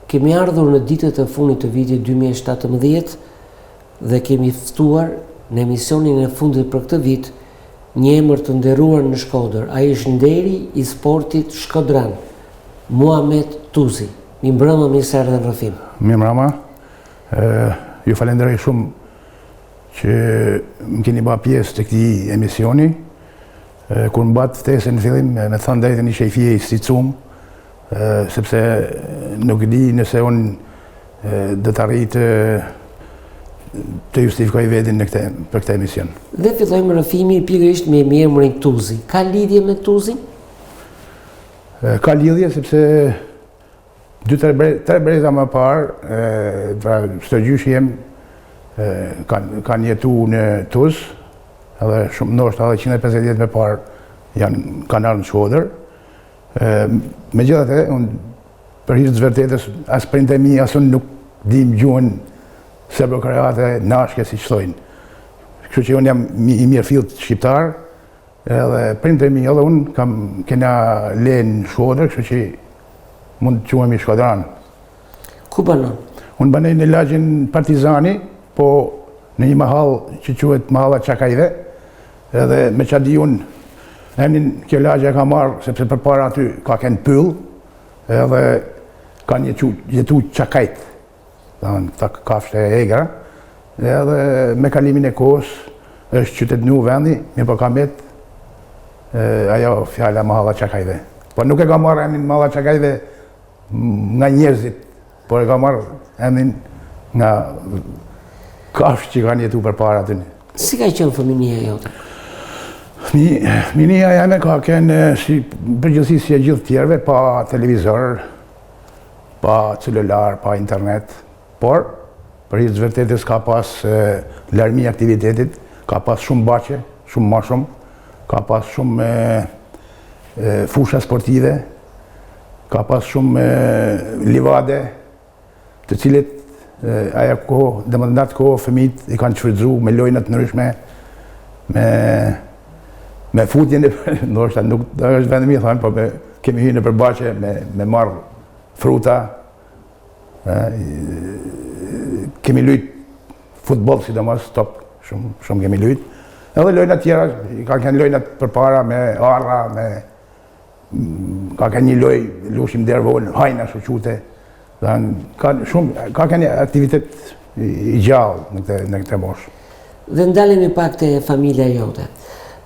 Kemi ardhur në ditët e fundit të vitit 2017 dhe kemi ftuar në emisionin e fundit për këtë vit një emër të nderuar në Shkodër. Ai është nderi i sportit shkodran, Muhamet Tuzi. Mi mbrëma, mirë se erdhe në rrëfim. Mirë mbrëma. Ju falenderoj shumë që më keni bërë pjesë të këtij emisioni. Kur më bat ftesën në fillim, me thënë drejtën ishe i fije i sicum, sepse nuk di nëse unë do të arrij të justifikoj veten për këtë emision. Dhe fillojmë rrëfimin pikërisht me emrin Tuzi. Ka lidhje me Tuzin? Ka lidhje sepse 2-3 breza më parë, pra çdo gjysh jem kanë jetu në Tuz, edhe shumë ndoshta edhe 150 vjet më parë kanë ardhur në Shkodër. Megjithatë, unë për hir të vërtetës, as prindërit e mi as unë nuk dim gjuhën serbo-kroate nashke, siç thojnë. Kështu që unë jam i mirëfillt shqiptar, edhe prindërit e mi edhe unë kena lenë në Shkodër, kështu që mund të quhemi shkodran. Ku banon? Unë banoj në lagjin Partizani, po në një mahall që quhet Mahalla Çakajve, edhe me çfarë di unë, emrin kjo lagje ka marrë sepse përpara aty ka qenë pyll, edhe kanë jetu Çakajt, domethënë këta kafshë e egra, edhe me kalimin e kohës është qytetënu vendi, mirëpo ka mbet ajo fjala Mahalla Çakajve. Po nuk e ka marrë emrin Mahalla Çakajve nga njerëzit, por e ka marrë emrin nga kafshë që kanë jetu përpara aty. Si ka qenë fëminia jote? Fëminia jame ka qenë si përgjithësi si e gjithë tjerëve, pa televizor, pa celular, pa internet, por për hir të vërtetës ka pas larmi aktivitetit, ka pas shumë baqe, shumë ma shumë, ka pas shumë fusha sportive, ka pas shumë livade, të cilët aja kohë, dhe më ndatë kohë, fëmijët i kanë shfrytzu me lojnat ndryshme, me futjen e ndoshta nuk është vetëm i thonë, po kemi hyrë në përbaqe me marr fruta, kemi lujt futboll sidomos, top, shumë kemi lujt. Edhe lojnat tjera, ka qenë lojnat përpara me arra, ka qenë një lojë, lushim dervol, hajna shoqute. Ka qenë aktivitet i gjallë në këtë moshë. Dhe ndalemi pak te familja jote.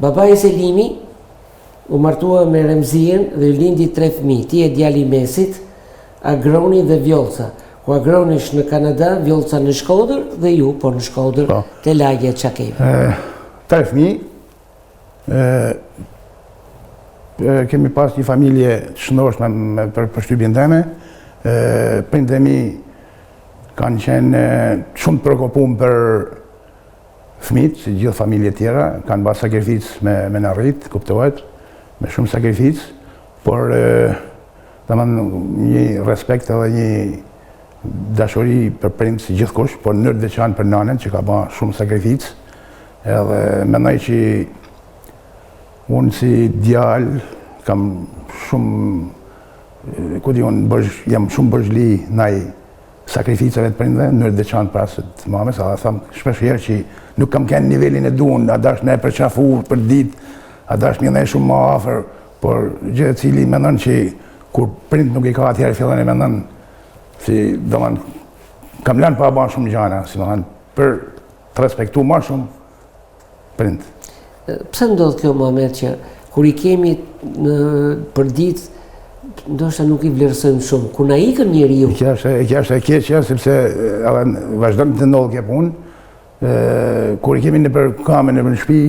Babai Selimi u martua me Remzien dhe lindi 3 fëmijë. Ti e djali i mesit, Agroni dhe Vjollca. Ku Agroni është në Kanada, Vjollca në Shkodër dhe ju, po në Shkodër, te lagja e Çakajve. 3 fëmijë. Kemi pas një familje të shëndoshme për shtypjen time. Prindërit e mi kanë qenë shumë të preokupuar për fëmijët, si gjithë familje tjera, kanë bërë sakrificë me na rrit, kuptohet, me shumë sakrificë, por një respekt edhe një dashuri për prindë si gjithkush, por në të veçantë për nanën që ka bërë shumë sakrificë, edhe mendoj që unë si djalë kam shumë, ku di unë, jam shumë bërgjli ndaj sakrificave të prindëve, në të veçantë për asë të mames, a thamë shpesh herë që nuk kam kenë nivelin e duan, a dash me përqafu për ditë, a dash me shumë më afër, por gjithë cili mendon që kur prind nuk i ka atëherë fillon e mendon si domon kam lënë pa bën shumë gjëra, si domon për të respektuar më shumë prind. Pse ndodh kjo moment që kur i kemi për ditë ndoshta nuk i vlerësojmë shumë, kur na ikën njeriu. Kjo është e keqja sepse vazhdon të ndodh kjo punë. Kur i kemi nëpër kamerë nëpër shtëpi,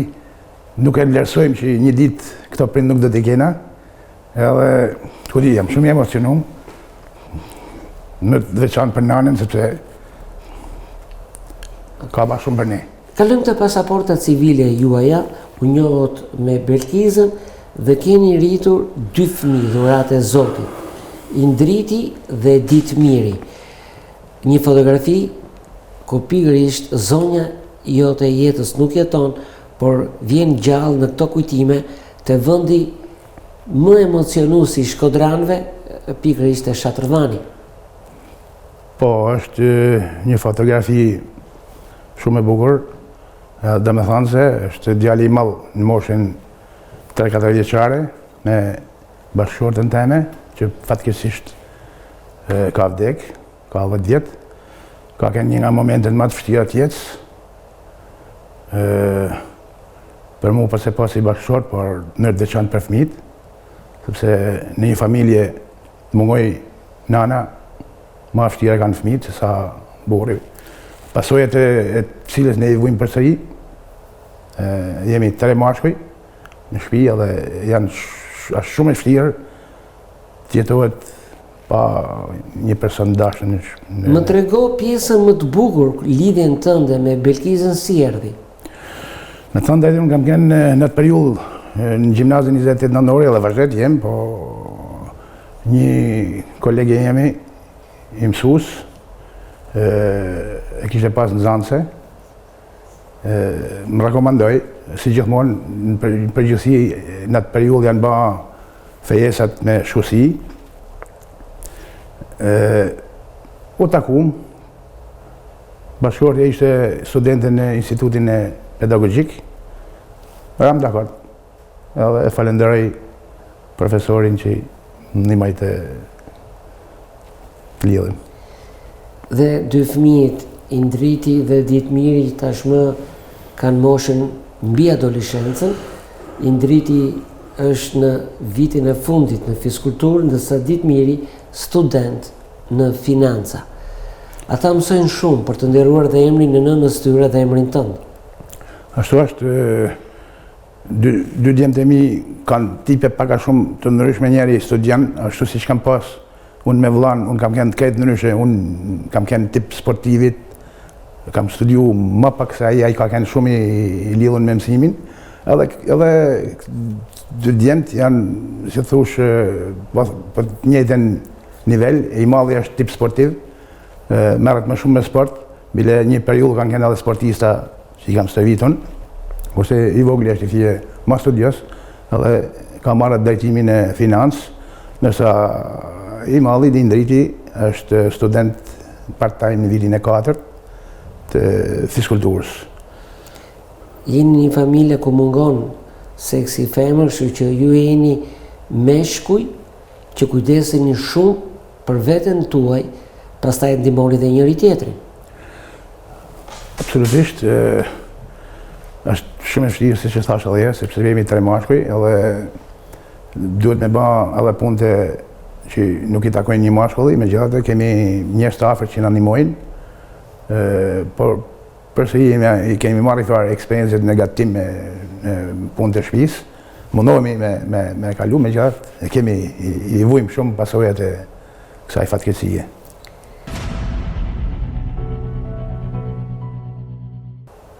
nuk e vlerësojmë që një ditë këto prind nuk do t'i kena. Edhe ku di, jam shumë i emocionuar. Në të veçantë për nanën sepse ka bërë shumë për ne. Kalojmë te pasaporta civile juaja, u njohët me Belkizën dhe keni rritur 2 fëmijë, dhuratë e Zotit, Indriti dhe Ditmiri. Një fotografi ku pikërisht zonja jote e jetës nuk jeton, por vjen gjallë në këto kujtime të vendi më emocionues i shkodranëve, pikërisht e Shatrvani. Po, është një fotografi shumë e bukur, dhe me thonë se është djali i madh në moshën 3-4 vjeçare me bashkëshortën teme, që fatkeqësisht ka vdek, ka 10 vjet. Ka qenë një nga momentet më të vështira të jetës. Për mua pas e pas i bashkëshort, por në të veçantë për fëmijët, sepse në një familje mungoj nana, më vështira kanë fëmijët se sa burri. Pasojat e cilës ne i vujmë përsëri, jemi 3 mashkuj në shtëpi edhe janë shumë e vështirë të jetohet pa një person dashur. Më trego pjesën më të bukur, lidhjen tënde me Belkizën si erdhi? Me thënë drejtën, unë kam qenë në atë periudhë në gjimnazin 28 nëntori edhe vazhdet jem, po një kolege jemi, i mësues, e kishte pas në Zanse, më rekomandoj, si gjithmonë, në përgjithësi në atë periudhë janë ba fejesat me shkusi. U takum, bashkëshortja ishte studente në Institutin e Pedagogjik, ram dakord, edhe e falenderoj profesorin që ndihmoi të lidhem. Dhe 2 fëmijët, Indriti dhe Ditmiri, tashmë kanë moshën mbi adoleshencën. Indriti është në vitin e fundit në fiskulturë, ndërsa Ditmiri student në financa. Ata mësojnë shumë për të nderuar dhe emrin e nënës tyre dhe emrin tënd. Ashtu është, dy djemtë e mi kanë tipe paka shumë të ndryshme, njeri studian, ashtu si që kam pas, unë me vëllan, unë kam qenë të krejt ndryshe, unë kam qenë tip sportivit, kam studiu më pak se ai ka qenë shumë i lidhur me mësimin, edhe dy djemtë janë, si thush, për të njëjtën nivel, i madhi është tip sportiv, merret më shumë me sport, bile një periudhë kanë qenë edhe sportista që i kam stërvitur, kurse i vogli është i fije më studios, edhe ka marrë drejtimin e financë, ndërsa i madhi Indriti është student part-time në vitin e 4 të fiskulturës. Jeni një familje ku mungon seksi femër, kështu që ju jeni meshkuj që kujdeseni shumë për veten tuaj, pastaj ndihmoni dhe njëri tjetrin. Absolutisht, është shumë e vështirë, siç e thash edhe herë, sepse jemi 3 mashkuj, edhe duhet me bë edhe punte që nuk i takojnë një mashkulli, megjithatë kemi njerëz të afërt që na ndihmojnë, por përsëri i kemi marrë fare eksperiencë negative me punë të shtëpisë, mundohemi me kalu, megjithatë kemi i vujmë shumë pasojat e kësaj fatkeqësie.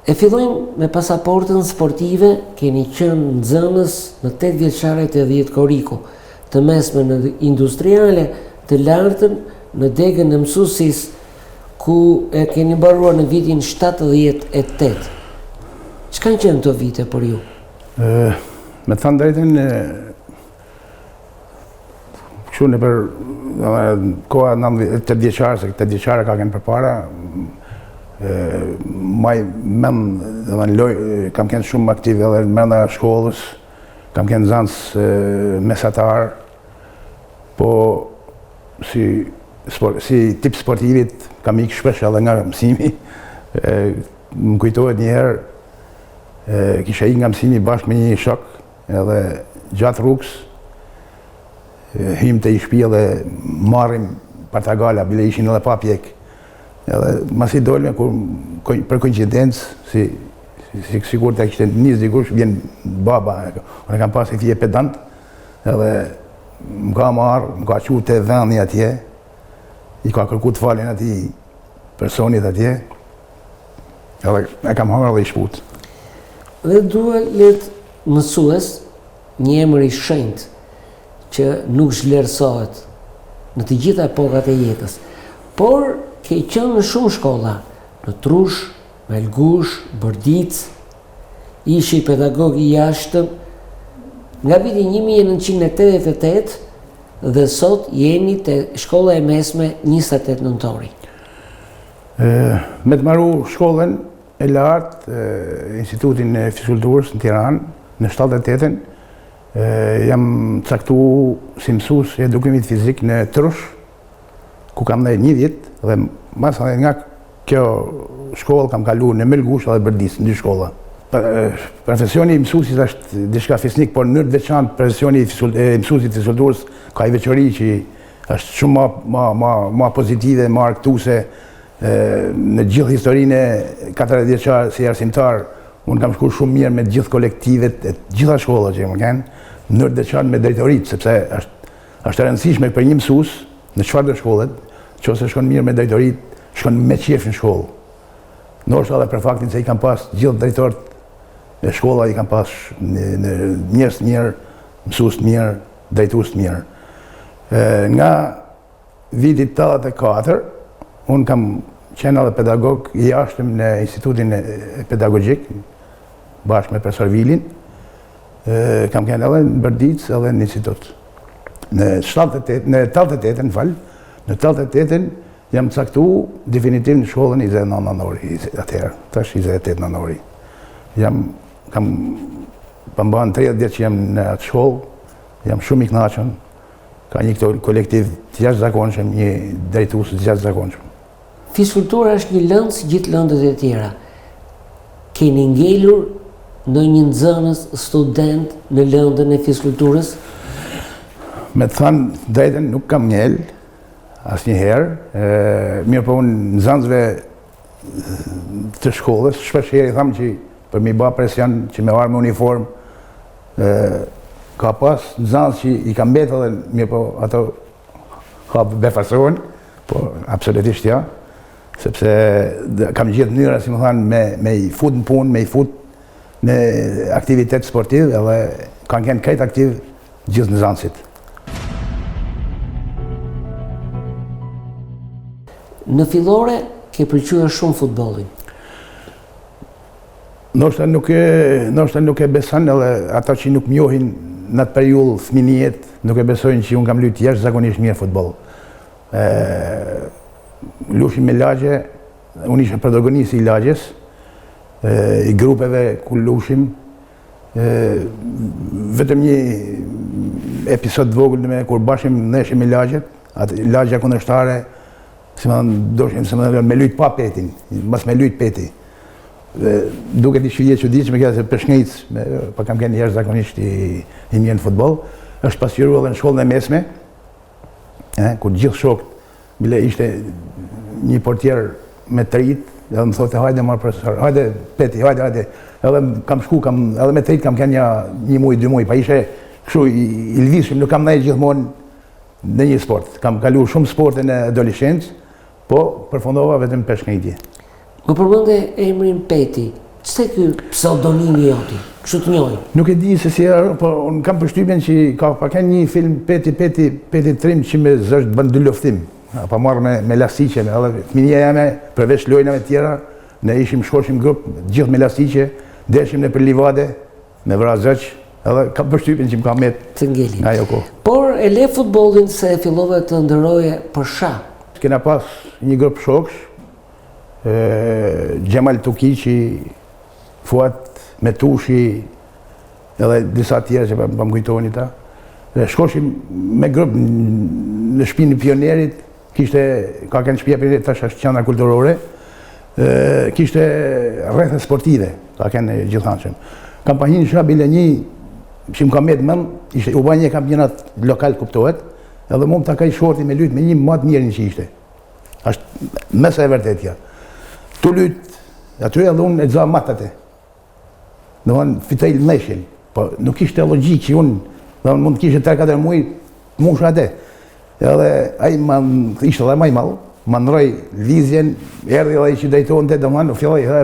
E fillojmë me pasaportën sportive, keni qenë nxënës në 8 vjeçare të 10 koriko, të mesme në industriale, të lartën në degën e mësuesis, ku e keni mbaruar në vitin 78. Çka kanë qenë këto vite për ju? Me të thënë drejtën, kështu në për koha 8 vjeçare, se 8 vjeçare ka qenë përpara, maj kam qenë shumë aktiv edhe brenda shkollës, kam qenë nxënës mesatar, po si tip sportivit kam ikë shpesh edhe nga mësimi. Më kujtohet një herë, kisha ikë nga mësimi bashkë me një shok, edhe gjatë rrugës, hym te i shtëpi edhe marrim partagala, bile ishin edhe pa pjek. Edhe masi dolme, për koincidencë, sikur të kishte njës dikush, vjen baba, unë kam pas e fije pedant, edhe më ka marrë, më ka qu të vendi atje, i ka kërku të falin ati personit atje, edhe e kam hangër dhe i shput. Dhe duhet mësues, një emër i shenjtë, që nuk zhlerësohet në të gjitha epokat e jetës, por ke qenë në shumë shkolla, në Trush, Melgush, Bërdic, ishi pedagog i jashtëm, nga viti 1988 dhe sot jeni te shkolla e mesme 28 nëntori. Me të marru shkollën e lartë, Institutin e Fizikulturës në Tiranë, në 78-ën, jam caktu si mësues i edukimit fizik në Trush, ku kam ndaj 1 vit, dhe mas nga kjo shkollë kam kalu në Melgush edhe Bërdis, në 2 shkolla. Profesioni i mësuesit është diçka fisnik, por në mënyrë të veçantë profesioni i mësuesit fizikulturës ka i veçori që është shumë ma pozitive, ma argëtuese. Në gjithë historinë e 40 vjeçar si arsimtar, unë kam shkuar shumë mirë me gjithë kolektivet e gjitha shkollat që më kanë, në mënyrë të veçantë me drejtoritë, sepse është e rëndësishme për një mësues në çfarëdo shkolle, nëse shkon mirë me drejtoritë, shkon me qejf në shkollë. Ndoshta edhe për faktin se i kam pas gjithë drejtorët e shkolla i kam pas njerëz të mirë, mësues të mirë, drejtues të mirë. Nga viti 84, unë kam qenë edhe pedagog i jashtëm në Institutin Pedagogjik, bashkë me profesor Vilin. Kam qenë edhe në Bërdic, edhe në institut. Në 88-ën jam caktu definitiv në shkollën 29 nënori, atëherë, tash 28 nënori. Kam përmban 30 vjet që jam në atë shkollë, jam shumë i kënaqur. Ka një kolektiv të jashtëzakonshëm, një drejtues të jashtëzakonshëm. Fizikultura është një lëndë si gjithë lëndët e tjera. Keni ngelur ndonjë nxënës student në lëndën e fizikulturës? Me të thënë drejtën, nuk kam ngel asnjëherë. Mirë po unë nxënësve të shkollës, shpesh herë i tham që për mi ba presion që me marrë me uniform, ka pas nxënës që i kam betë edhe mirë po ato ka befasohen, po absolutisht ja. Sepse kam gjithë mënyra, si më thanë, me i fut në punë, me i fut në aktivitet sportiv, edhe kanë qenë krejt aktiv gjithë nxënësit. Në fillore ke pëlqyer shumë futbollin. Ndoshta nuk e beson, edhe ata që nuk njohin në atë periudhë fëmijët, nuk e besojnë që unë kam luajtur jashtëzakonisht mirë futboll. Lushim me lagje, unë isha protagonist i lagjes, i grupeve ku lushim. Vetëm një episod vogël me kur bashim neshim me lagjet, lagja kundërshtare, si më thënë, doshim me lujt pa petin, mas me lujt peti. Duket i shvije çuditshme kjo se peshngejc, pa kam qenë jashtëzakonisht i mirë në futboll, është pasqyruar edhe në shkollën e mesme, kur gjithë shokët, bile ishte një portier me trit, edhe më thote hajde marr profesor, hajde peti, hajde. Edhe kam shku, edhe me trit kam qenë një muj, 2 muj, pa ishe kështu i lvizshëm, nuk kam ndajë gjithmonë në një sport. Kam kalu shumë sporte në adoleshencë, po përfundova vetëm peshkngejtje. Më përmende emrin Peti. Ç'se ky pseudonimi joti? Kështu të njohim. Nuk e di se si era, po unë kam përshtypjen që ka një film Peti Trim që me zështë bën 2 luftim. Pa marrë me lastiqe, edhe fëmijëja jame, përveç lojnave tjera, ne shkoshim grup, gjithë me lastiqe, deshim në për livade, me vra zëq, edhe kam përshtypjen që më ka met të ngelin. Nga jo kohë. Por e le futbollin se fillove të ndëroje për shah. Kena pas një grup shoksh, Gjemal Tukiqi, Fuat Metushi, edhe disa tjera që pa më kujtoni ta. Shkoshim me grup në shtëpinë e Pionerit, ka kënë shtëpia Pionerit, tash është qendra kulturore, kishte rrethe sportive, ka kënë gjithanshëm. Kam pa hinë shra bile një, që më ka met mend, u ba një kampionat lokal kuptohet, edhe mu më ta kaj shorti me lujt me një matë mirë që ishte. Ashtë mesa e vërtetja. Tu lujt, aty edhe unë e dza matët e. Dhe unë fitej lëmeshin, po nuk ishte logjik që unë, dhe unë mund të kishte 3-4 muaj, musha atë. Edhe ai ishte dhe maj malë, më ndroj lizjen, erdhi edhe që drejtohen të domani, u filloi edhe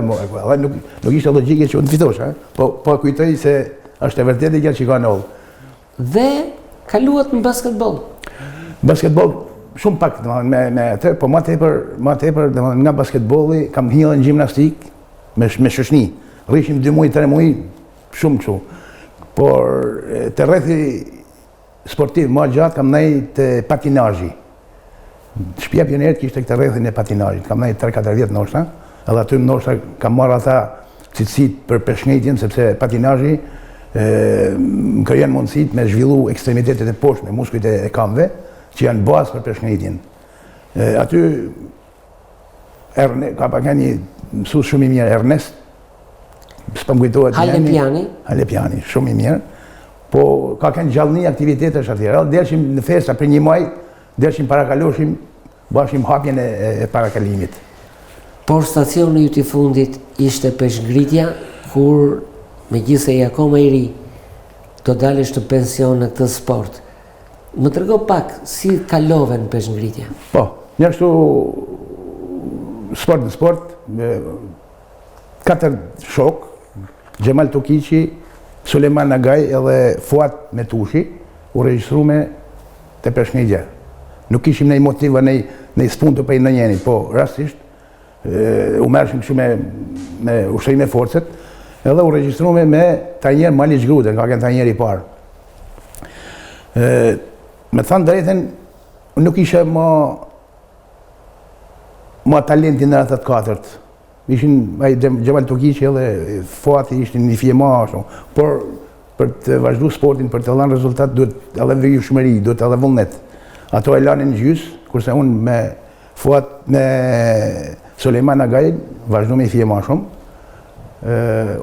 nuk ishte logjike që unë fitosh, po kujtoj se është e vërtetë kjo që ka ndodhur. Dhe kaluat në basketboll. Basketboll shumë pak, domethënë me atë, po më tepër domethënë nga basketbolli kam hyrë në gjimnastik me shoqni. Rrishim 2 muaj, 3 muaj, shumë kështu. Por të rrethi sportiv më gjatë kam ndaj të patinazhi. Shtëpia Pionerit kishte këtë rrethin e patinazhit, kam ndaj 3-4 vjet ndoshta, edhe aty ndoshta kam marrë ata cilësitë për peshngritjen sepse patinazhi më krijon mundësitë me zhvillu ekstremitetet e poshtme, muskujt e këmbëve, që janë bazë për peshngritjen. Aty ka pak një mësues shumë i mirë, Ernest, s'po më kujtohet Halepiani, shumë i mirë, po ka kanë gjallëni aktivitetesh atje. Delshim në festa për 1 maj, delshim parakaloshim, bashim hapjen e parakalimit. Por stacioni ju i fundit ishte peshngritja, kur megjithëse je akoma i ri, do dalësh në pension në këtë sport. Më trego pak si kalove në peshngritje. Po, njështu sport në sport, 4 shok, Gjemal Tokiqi, Suleman Nagaj edhe Fuat Metushi, u regjistrume të peshngritja. Nuk ishim nej motiva, nej spunto për i në njeni, po rastisht, u mërshim kështu me ushtërime forcet, edhe u regjistrume me trajner Maliq Gruten, ka kënë trajner i parë. Me thënë drejten, nuk ishe ma talentin në atët 4. Ishin Gjemal Tokiqi edhe Fuati ishin një fije ma ashtu, por për të vazhdu sportin, për të lanë rezultat, duhet edhe vëjushmëri, duhet edhe vullnet. Ato e lanin gjys, kurse unë me Fuat, me Suleiman Agaj, vazhdu me i fije ma shumë.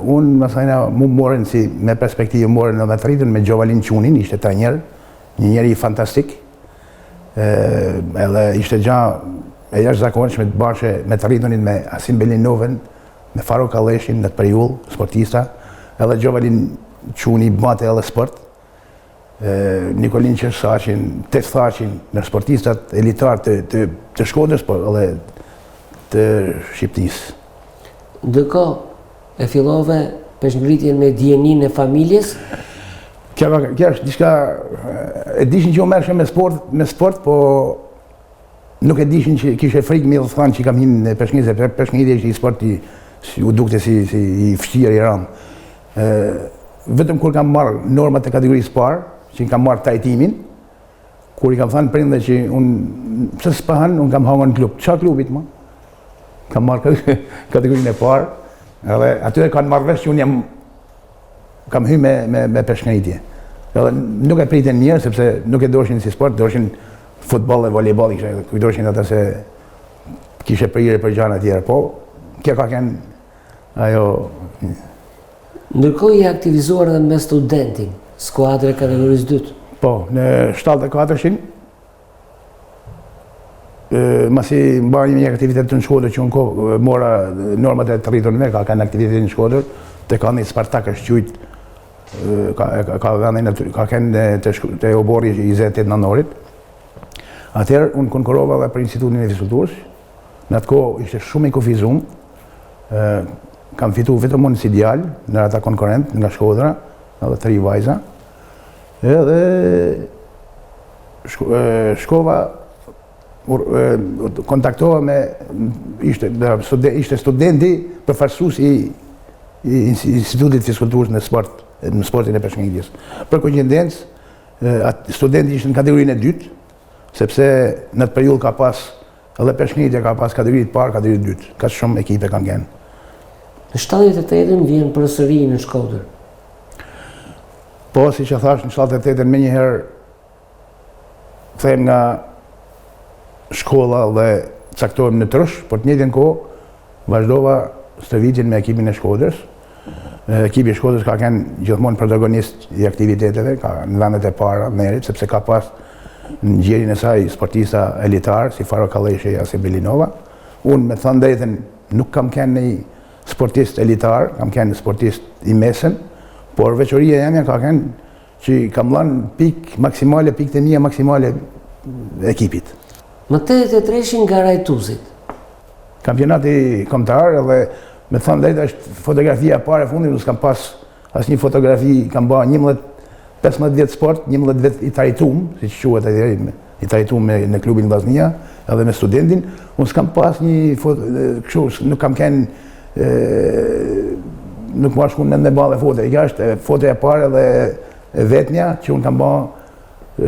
Unë, më thajna, mu morën si me perspektivë morën edhe të rritën me Gjovalin Qunin, ishte trajner, një njeri fantastik, edhe ishte gja e jashtëzakonshme të bashkë me të rritënit me Asim Belinovën, me Faruk Kaleshin në të periull, sportista, edhe Gjovalin Quni bate edhe sport, Nikolin Qersaqin, Tethaqin, në sportistat elitar të Shkodrës, por edhe të Shqipnisë. Ndërko, e fillove peshngritjen me dijenin e familjes? Kjo është diçka, e dishin që u mërshme me sport, po nuk e dishin që kishe frikë me dhe thanë që kam hinë në peshngritje, peshngritje ishte i sporti u dukte si i fështirë i ramë. Vetëm kur kam marrë normat e kategorisë parë, që kam marrë tajtimin, kur i kam thënë prindve që unë, pëse s'pahan, unë kam hangën në klub. Qa klubit, ma? Kam marrë kategorinë e parë, edhe atyre kanë marrë vesh që unë kam hy me peshngritje. Edhe nuk e priten mirë, sepse nuk e doshin si sport, doshin futbol dhe volejbol, kujdoshin ata se kishe prirë për gjana tjera, po kjo ka kënë ajo... Ndërkohë i aktivizuar edhe me studentin, skuadre kategorisë 2. Po, në 74-shin, masi mbajnë një aktivitet të në Shkodër që unë mora normat e të rritur me, ka kanë aktivitetin në Shkodër, të ka një Spartak është qujtë, ka kanë të obori 28 nënorit. Atëherë, unë konkurova dhe për Institutin e Fizikulturës, në atë kohë ishte shumë i kufizum, kam fitu vetëm unë si djalë, në ata konkurent nga Shkodra, edhe 3 vajza, edhe shkova, kontaktova me, ishte studenti përfaqësues i Institutit Fizikulturës në sportin e peshngritjes. Për koincidencë, studenti ishte në kategorinë e 2, sepse në të periull ka pas, edhe peshngritja ka pas kategoritë parë, kategoritë 2, ka shumë ekipe kanë genë. Në 78-ën vjen përsëri në Shkodër. Po, si që thash, në 78-ën me njëherë kthehem nga shkolla dhe caktohem në Tërsh, por të njëjtën kohë vazhdova stërvitjen me ekipin e Shkodrës. Ekipi i Shkodrës ka qenë gjithmonë protagonist i aktiviteteve, ka në vendet e para merit, sepse ka pas në gjerin e saj sportista elitar, si Faruk Kalleshi, Asim Belinova. Unë, me thënë drejtën, nuk kam qenë një sportist elitar, kam qenë sportist i mesën, por veçoria jemja ka qenë që kam lanë pikë maksimale, pikë të mija maksimale ekipit. Më 83-shin nga Rajtuzit. Kampionati kombëtar edhe me thënë drejtë është fotografia pare fundit, nuk kam pas asë një fotografi, kam ba 15 vjetë sport, 11 vjetë i trajtum, si që quhet atje, i trajtum në klubin Vllaznia, edhe me studentin, unë s'kam pas një kështu, nuk kam kenë, nuk ma shku në bale foto, i ka është fotoja pare dhe vetënja që unë kam ba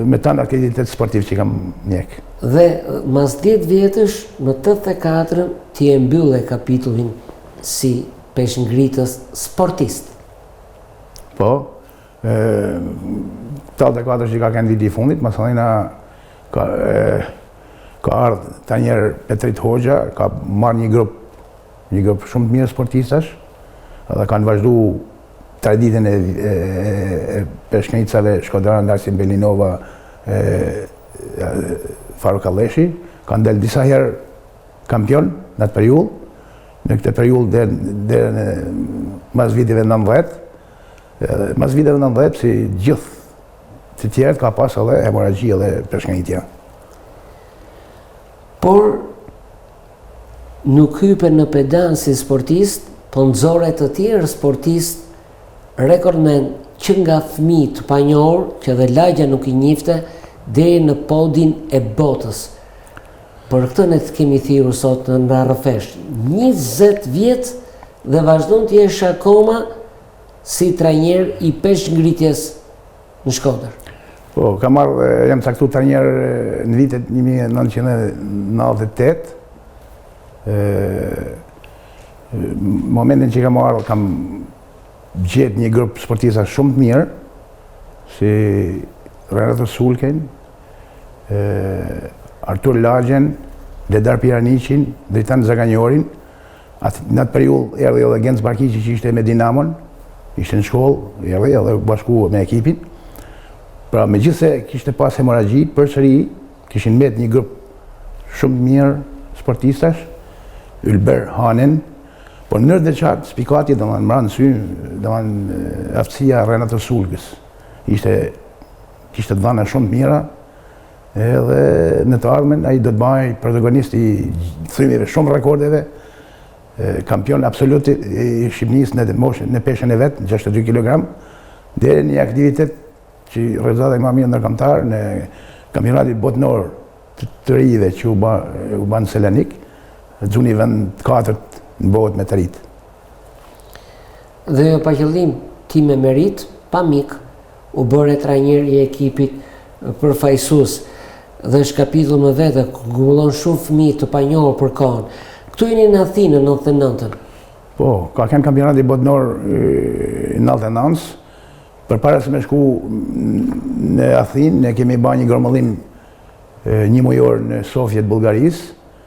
me tanë aktivitet sportiv që kam mjekë. Dhe mas 10 vjetësh, në 84 ti e mbylle kapitullin si peshngritës sportist. Po, 84 që ka kënë viti i fundit, masalina ka ardhë ta njerë Petrit Hoxha, ka marrë një grup shumë të mirë sportistash, dhe kanë vazhdu traditën e peshknicave Shkodran, Darsin Belinova, Faruk Alleshi, kanë delë disa herë kampion në atë periull, në këtë periull dhe në mas viteve 90, mas viteve 90 si gjithë të tjerët ka pas edhe hemorragji edhe peshknitja. Por nuk hype në pedan si sportist, po nxore të tjerë sportist rekordmen që nga fëmijë të panjohur, që dhe lagja nuk i njifte, deri në podin e botës. Për këtë ne të kemi thirrur sot në Rrafesh. 20 vjet dhe vazhdon të jesh akoma si trajner i peshngritjes në Shkodër. Po, jam caktuar trajner në vitet 1998. Momentin që kam marrë, kam gjetë një grup sportista shumë të mirë, si Renato Sulken, Artur Lagjen, Ledar Piraniqin, Dritan Zaganjorin. Në atë periull erdhi edhe Genc Barkiqi që ishte me Dinamon, ishte në shkollë, erdhi edhe bashku me ekipin. Pra me gjithë se kishte pas hemorragji, përsëri kishin mbet një grup shumë mirë sportistash, Ylber Hanen, por nërë dhe qatë spikati dhe më mranë synë, dhe më aftësia Renato Sulkës. Kishte të dhana shumë mira, edhe në të ardhmen a i do të baj protagonist i thrymive shumë rekordeve, kampion absolut i Shqipënisë në peshën e vetë, 62 kg, dhe një aktivitet që realizata i ma mirë ndërkombëtar në kampionati botënor të rive që u banë Selanik, xuni vend 4 në botë me të rritë. Dhe pa qëllim, ti me merit, pa mik, u bëre trajner i ekipit përfaqësues dhe shkapitull me vete, grumbullon shumë fëmijë të panjohur për kohën. Këtu jeni në Athinë në 99. Po, ka qenë kampionati botënor në 99. Përpara se me shku në Athinë, ne kemi ba një gromëllim një mujor në Sofjet, Bullgarisë,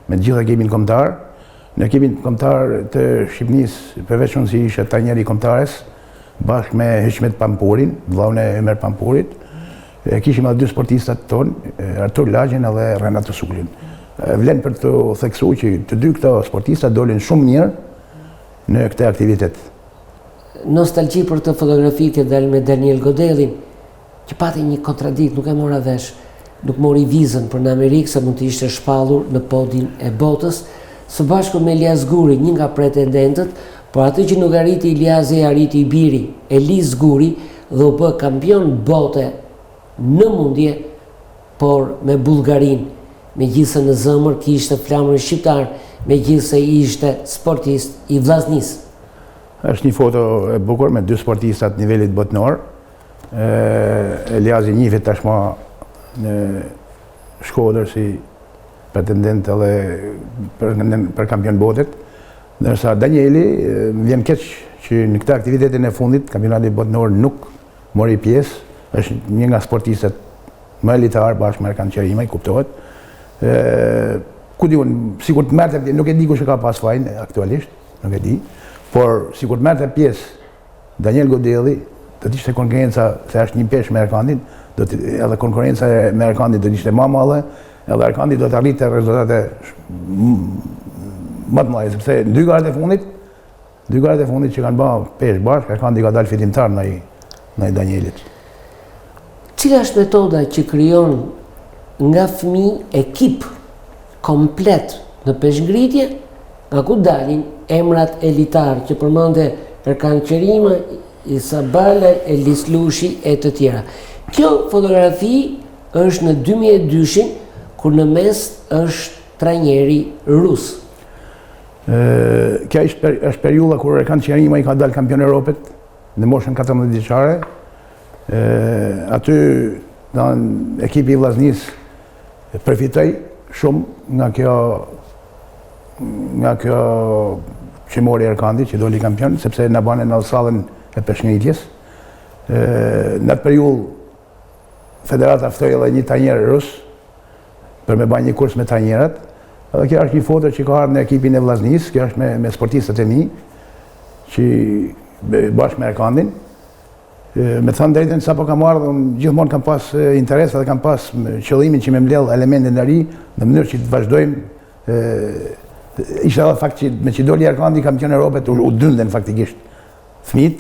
me gjithë ekipin kombëtar. Në ekipin kombëtar të Shqipënisë, përveç unë si ishe trajneri kombëtares, bashkë me Hishmet Pampurin, vllaun e Ömer Pampurit, kishim edhe 2 sportistat tonë, Artur Lagjen edhe Renato Sulkin. Vlen për të theksu që të 2 këto sportistat dolin shumë mirë në këtë aktivitet. Nostalgji për të fotografi ke dalë me Daniel Godellin, që pati një kontradikt, nuk e mora vesh, nuk mori vizën për në Amerikë, se mund të ishte shpallur në podin e botës, së bashku me Elias Guri, një nga pretendentët, por aty që nuk arriti Eliasi, arriti Ibiri, Elis Guri, dhe u bë kampion bote në mundje, por me Bullgarin, me gjithse në zëmër kishte flamën shqiptar, me gjithse ishte sportist i Vllaznisë. Është një foto e bukur me 2 sportistat nivelit botënor. Eliasi njifet tashma në Shkodër si pretendent edhe për kampion botet. Ndërsa Danieli vjen keq që në këtë aktivitetin e fundit, kampionati botënor nuk mori pjesë, është një nga sportistat më elitar bashkë me Erkan Qerimaj, kuptohet. Ku di unë, sikur të merrte, nuk e di kush e ka pas fajin aktualisht, nuk e di, por sikur të merrte pjesë Daniel Godelli, do të ishte konkurenca, se është një peshë me Erkandin, edhe konkurenca me Erkandin do të ishte më e madhe, edhe Erkandi do të arrite rezultate më të mëdha, sepse në 2 garat e fundit që kanë bërë peshë bashkë, Erkandi ka dalë fitimtar ndaj Danielit. Cila është metoda që krijon nga fëmijë ekip komplet në peshngritje, nga ku dalin emrat elitar që përmende Erkan Qerima, Isa Bala, Elis Lushi e të tjera. Kjo fotografi është në 2002, kur në mes është trajneri rus. Kjo është periudha kur Erkan Qerima i ka dalë kampion Europet në moshën 14 vjeçare. Aty ekipi i Vllaznisë përfitoj shumë nga kjo që mori Erkandi, që doli kampion, sepse në bane në sallën e peshngritjes. Në atë periull, federata ftoi edhe një tanjer rus për me bërë një kurs me tanjerat. Edhe kjo është një foto që ka ardhur në ekipin e Vllaznisë, kjo është me sportistët e mi, që bashkë me Erkandin. Me thënë drejtën, sa po kam ardhur, unë gjithmonë kam pas interes dhe kam pas qëllimin që me mbledh elementin e ri në mënyrë që të vazhdojmë. Ishte edhe fakt që me që doli Erkandi kampion Europet u dynden faktikisht fëmijët,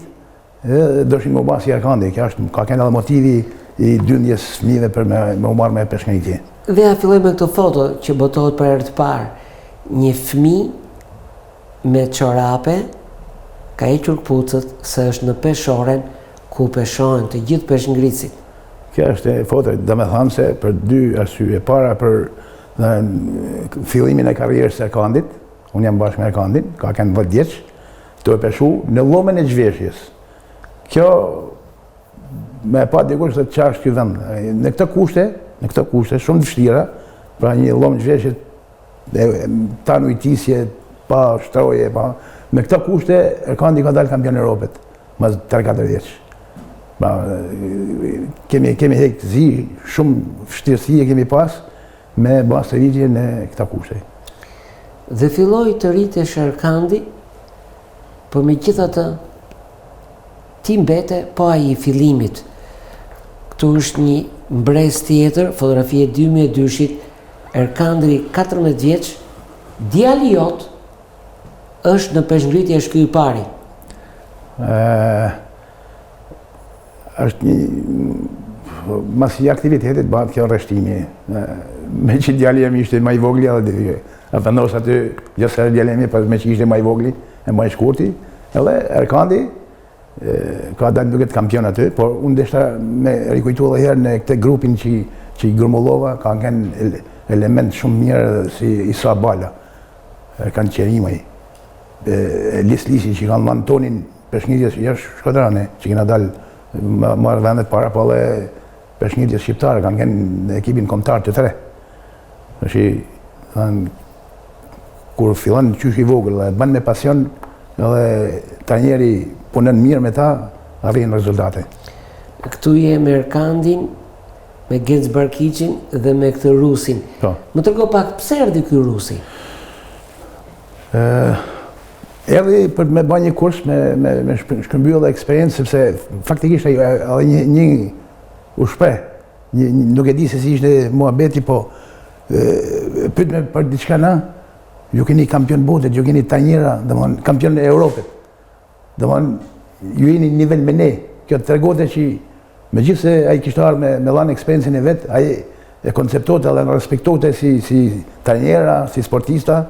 doshin më basi Erkandi, kjo është ka kënë edhe motivi i dyndjes fëmijëve për me u marrë me peshkëngritje. Dhe ja filloj me këtë foto që botohet për herë të parë. Një fëmijë me çorape ka hequr kputucët se është në peshoren ku peshohen të gjithë peshkëngritësit. Kjo është foto, domethënëse për dy arsye. Para për fillimin e karrierës së Erkandit, unë jam bashkë me Erkandin, ka kënë 10 vjeç, të e peshu në llomën e zhveshjes. Kjo me pa dikush se çfarë është ky vend. Në këtë kushte shumë të vështira, pra një llomë zhveshje pa ujtisje, pa shtroje, me këtë kushte Erkandi ka dalë kampion Europet, mas 3-4 vjeç. Pra kemi hekë zi, shumë vështirësi kemi pas me bazë të rritje në këta kushte. Dhe filloi të rritesh Erkandi, por megjithatë ti mbete po ai i fillimit. Këtu është një mbres tjetër, fotografi e 2002-shit, Erkandi 14 vjeç, djali jot është në peshngritje është ky i pari. Është një mas i aktivitetit bëhet kjo rreshtimi. Me që djali jemi ishte më i vogli edhe vendos aty gjithë djali jemi me që ishte më i vogli e më i shkurti. Edhe Erkandi ka dalë duket kampion aty, por unë deshta me rikujtu edhe herë në këtë grupin që i grumullova, ka ngen element shumë mirë si Isa Bala, Erkan Qerimaj, Lisi që kanë dhanë tonin peshngritjes jashtë Shkodrane, që kena dalë marrë vendet para, po edhe peshngritjes shqiptare, kanë ngen në ekipin kombëtar të 3. Kur fillon qysh i vogël dhe bën me pasion, edhe trajneri punën mirë me ta, arrin rezultate. Këtu je me Erkandin, me Genc Barkiqin dhe me këtë rusin. Më tërgo pak, pse erdhi ky rusi? Erdhi për me bën një kurs me shkëmbyll dhe eksperiencë, sepse faktikisht edhe një u shpreh, nuk e di se si ishte muhabeti, po pyet me për diçka na, ju keni kampion botet, ju keni tanjera, domthon kampion e Europet. Domthon ju jeni në nivel me ne. Kjo tregote që megjithse ai kishte ardhur me lanë eksperiencën e vet, ai e konceptote dhe respektote si tanjera, si sportista,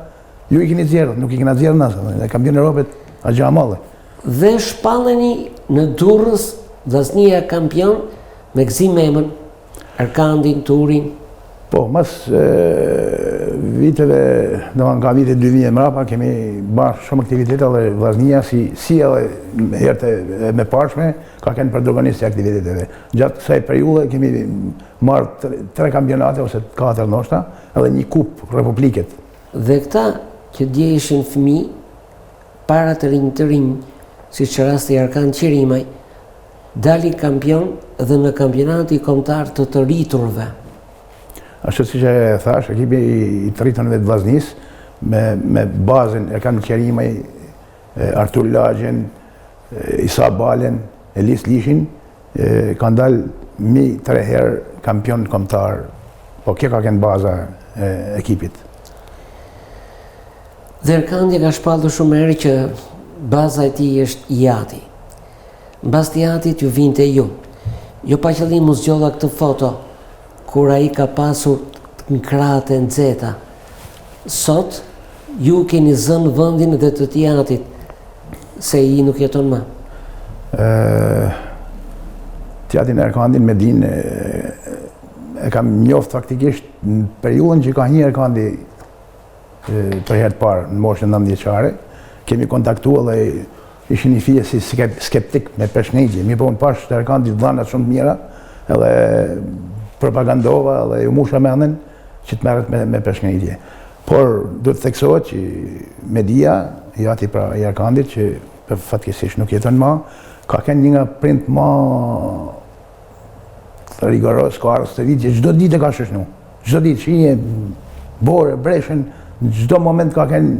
ju i keni zgjerrë, nuk i kena zgjerrë nëse, kampion e Europet a gjë e madhe. Dhe shpalleni në Durrës Vllaznia kampion me gëzim emën Erkandin, Turin. Po, mas viteve, domethënë ka vite 2000 mrapa, kemi bërë shumë aktivitete dhe Vllaznia si edhe herët e mëparshme ka kënë protagonistë e aktiviteteve. Gjatë kësaj periudhe kemi marrë 3 kampionate ose 4 ndoshta, edhe një kupë republiket. Dhe këta që dje ishin fëmijë, para të rinj, siç rasti Erkan Qerimaj, dali kampion dhe në kampionati kombëtar të rriturve. Ashtu siç e thash, ekipi i të rriturve të Vllaznisë me bazën Erkan Qerimaj, Artur Lagjen, Isa Balen, Elis Lishin, kanë dalë 3 herë kampion kombëtar. Po kjo ka qenë baza e ekipit. Dhe Erkandi ka shpallur shumë herë që baza e tij është Jati. Mbas Jatit ju vinte ju. Jo pa qëllim u zgjodha këtë foto, kur ai ka pasur në krahët e nxehta. Sot ju keni zënë vendin dhe të Jatit, se i nuk jeton më. Tjatin e Erkandin me din e kam njoft faktikisht në periudhën që ka një Erkandi për herë të parë në moshën 9 vjeçare. Kemi kontaktuar dhe ishin një fije si skeptik me peshngritje. Mi po unë pash të Erkandit dhëna shumë mira, edhe propagandova, edhe ju musha mendjen, që të merret me peshkngritje. Por do të theksohet që media, jati pra i Arkandit, që fatkeqësisht nuk jeton më, ka kënë një nga prind më rigoros, ka arës të vitë, çdo ditë e ka shoqënu. Çdo ditë, shinje, bore, breshen, në çdo moment ka kënë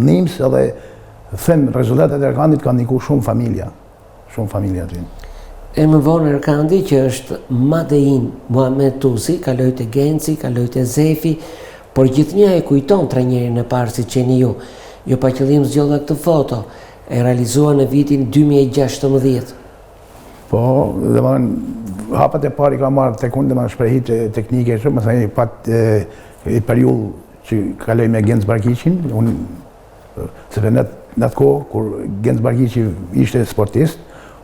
nims edhe them rezultatet e Arkandit kanë ndiku shumë familja aty. E më vonë Arkandi që është Madein Muhamet Tusi, kaloi te Genci, kaloi te Zefi, por gjithnjë e kujton trajnerin e parë si qeni ju. Jo pa qëllim zgjolla këtë foto, e realizua në vitin 2016. Po, hapat e parë i ka marrë tek unë shprehit teknike shumë, më thënë pat i periull që kaloj me Genc Barkiqin, unë sepse në atë kohë kur Genc Barkiqi ishte sportist,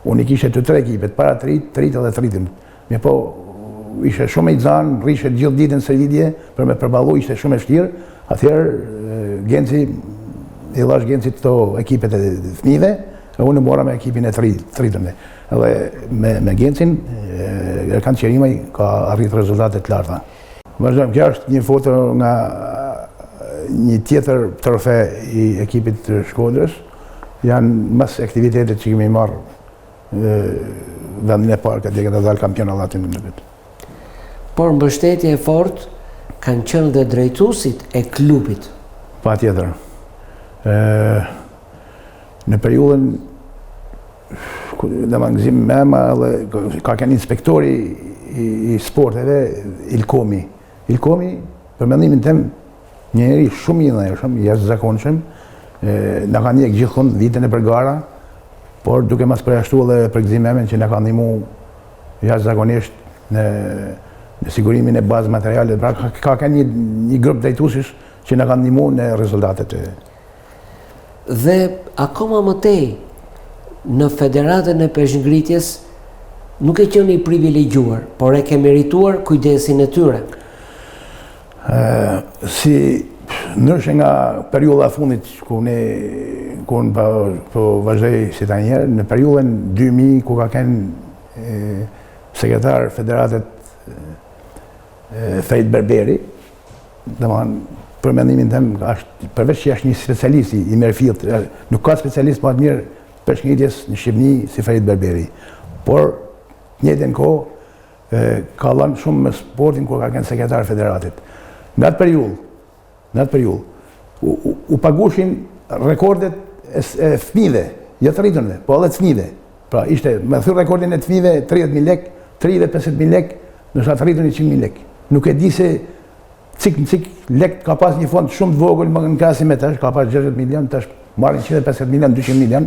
unë i kishe të 3 ekipet, para trit edhe tritin. Me po, ishe shumë i zanë, rrishe gjithë ditën sëridje, për me përballu ishte shumë e vështirë, atëherë Genci, i lash Genci të ekipet e fëmijëve, e unë mora me ekipin e tritën. Edhe me Gencin, Erkan Qerimaj ka arritë rezultate të larta. Vazhdojmë, kjo është një foto nga një tjetër trofe i ekipit të Shkodrës. Janë mas aktivitetet që kemi marrë vendin e parë këtë deket e dalë kampionatin në vetë. Por mbështetje e fortë kanë qenë dhe drejtuesit e klubit. Patjetër. Në periudhën dhe më ngëzim mema dhe ka kënë inspektori i sporteve Ilkomi. Ilkomi, për mendimin tem, njëri shumë i dhejshëm, jashtëzakonshëm, na ka njekë gjithkund vitën e përgara, por duke mas përjashtu edhe për gëzim memen që na ka ndihmu jashtëzakonisht në sigurimin e bazë materiale. Pra ka kënë një grup drejtuesish që na ka ndihmu në rezultatet e. Dhe akoma më tej, në federatën e peshngritjes nuk e qenë i privilegjuar, por e ke merituar kujdesin e tyre. Si ndryshe nga periudha e fundit ku unë po vazhdoj si trajner, në periudhën 2000 ku ka qenë sekretar federatet Fejt Berberi, domethënë për mendimin tim përveç që është një specialist i mirëfillt, nuk ka specialist më të mirë peshngritjes në Shqipëni si Fejt Berberi. Por në njëjtën kohë ka dhënë shumë me sportin kur ka qenë sekretar federatit. Në atë periudhë u pagushin rekordet e fëmijëve, jo të rriturve, po edhe të fëmijëve. Pra ishte, me thyrë rekordin e të fëmijëve 30.000 lek, 35.000 lek, nësa të rritur 100.000 lek. Nuk e di se cik lek ka pas një fond shumë të vogël më në krahasim me tash, ka pas 60 milion, tash marrin 150 milion, 200 milion,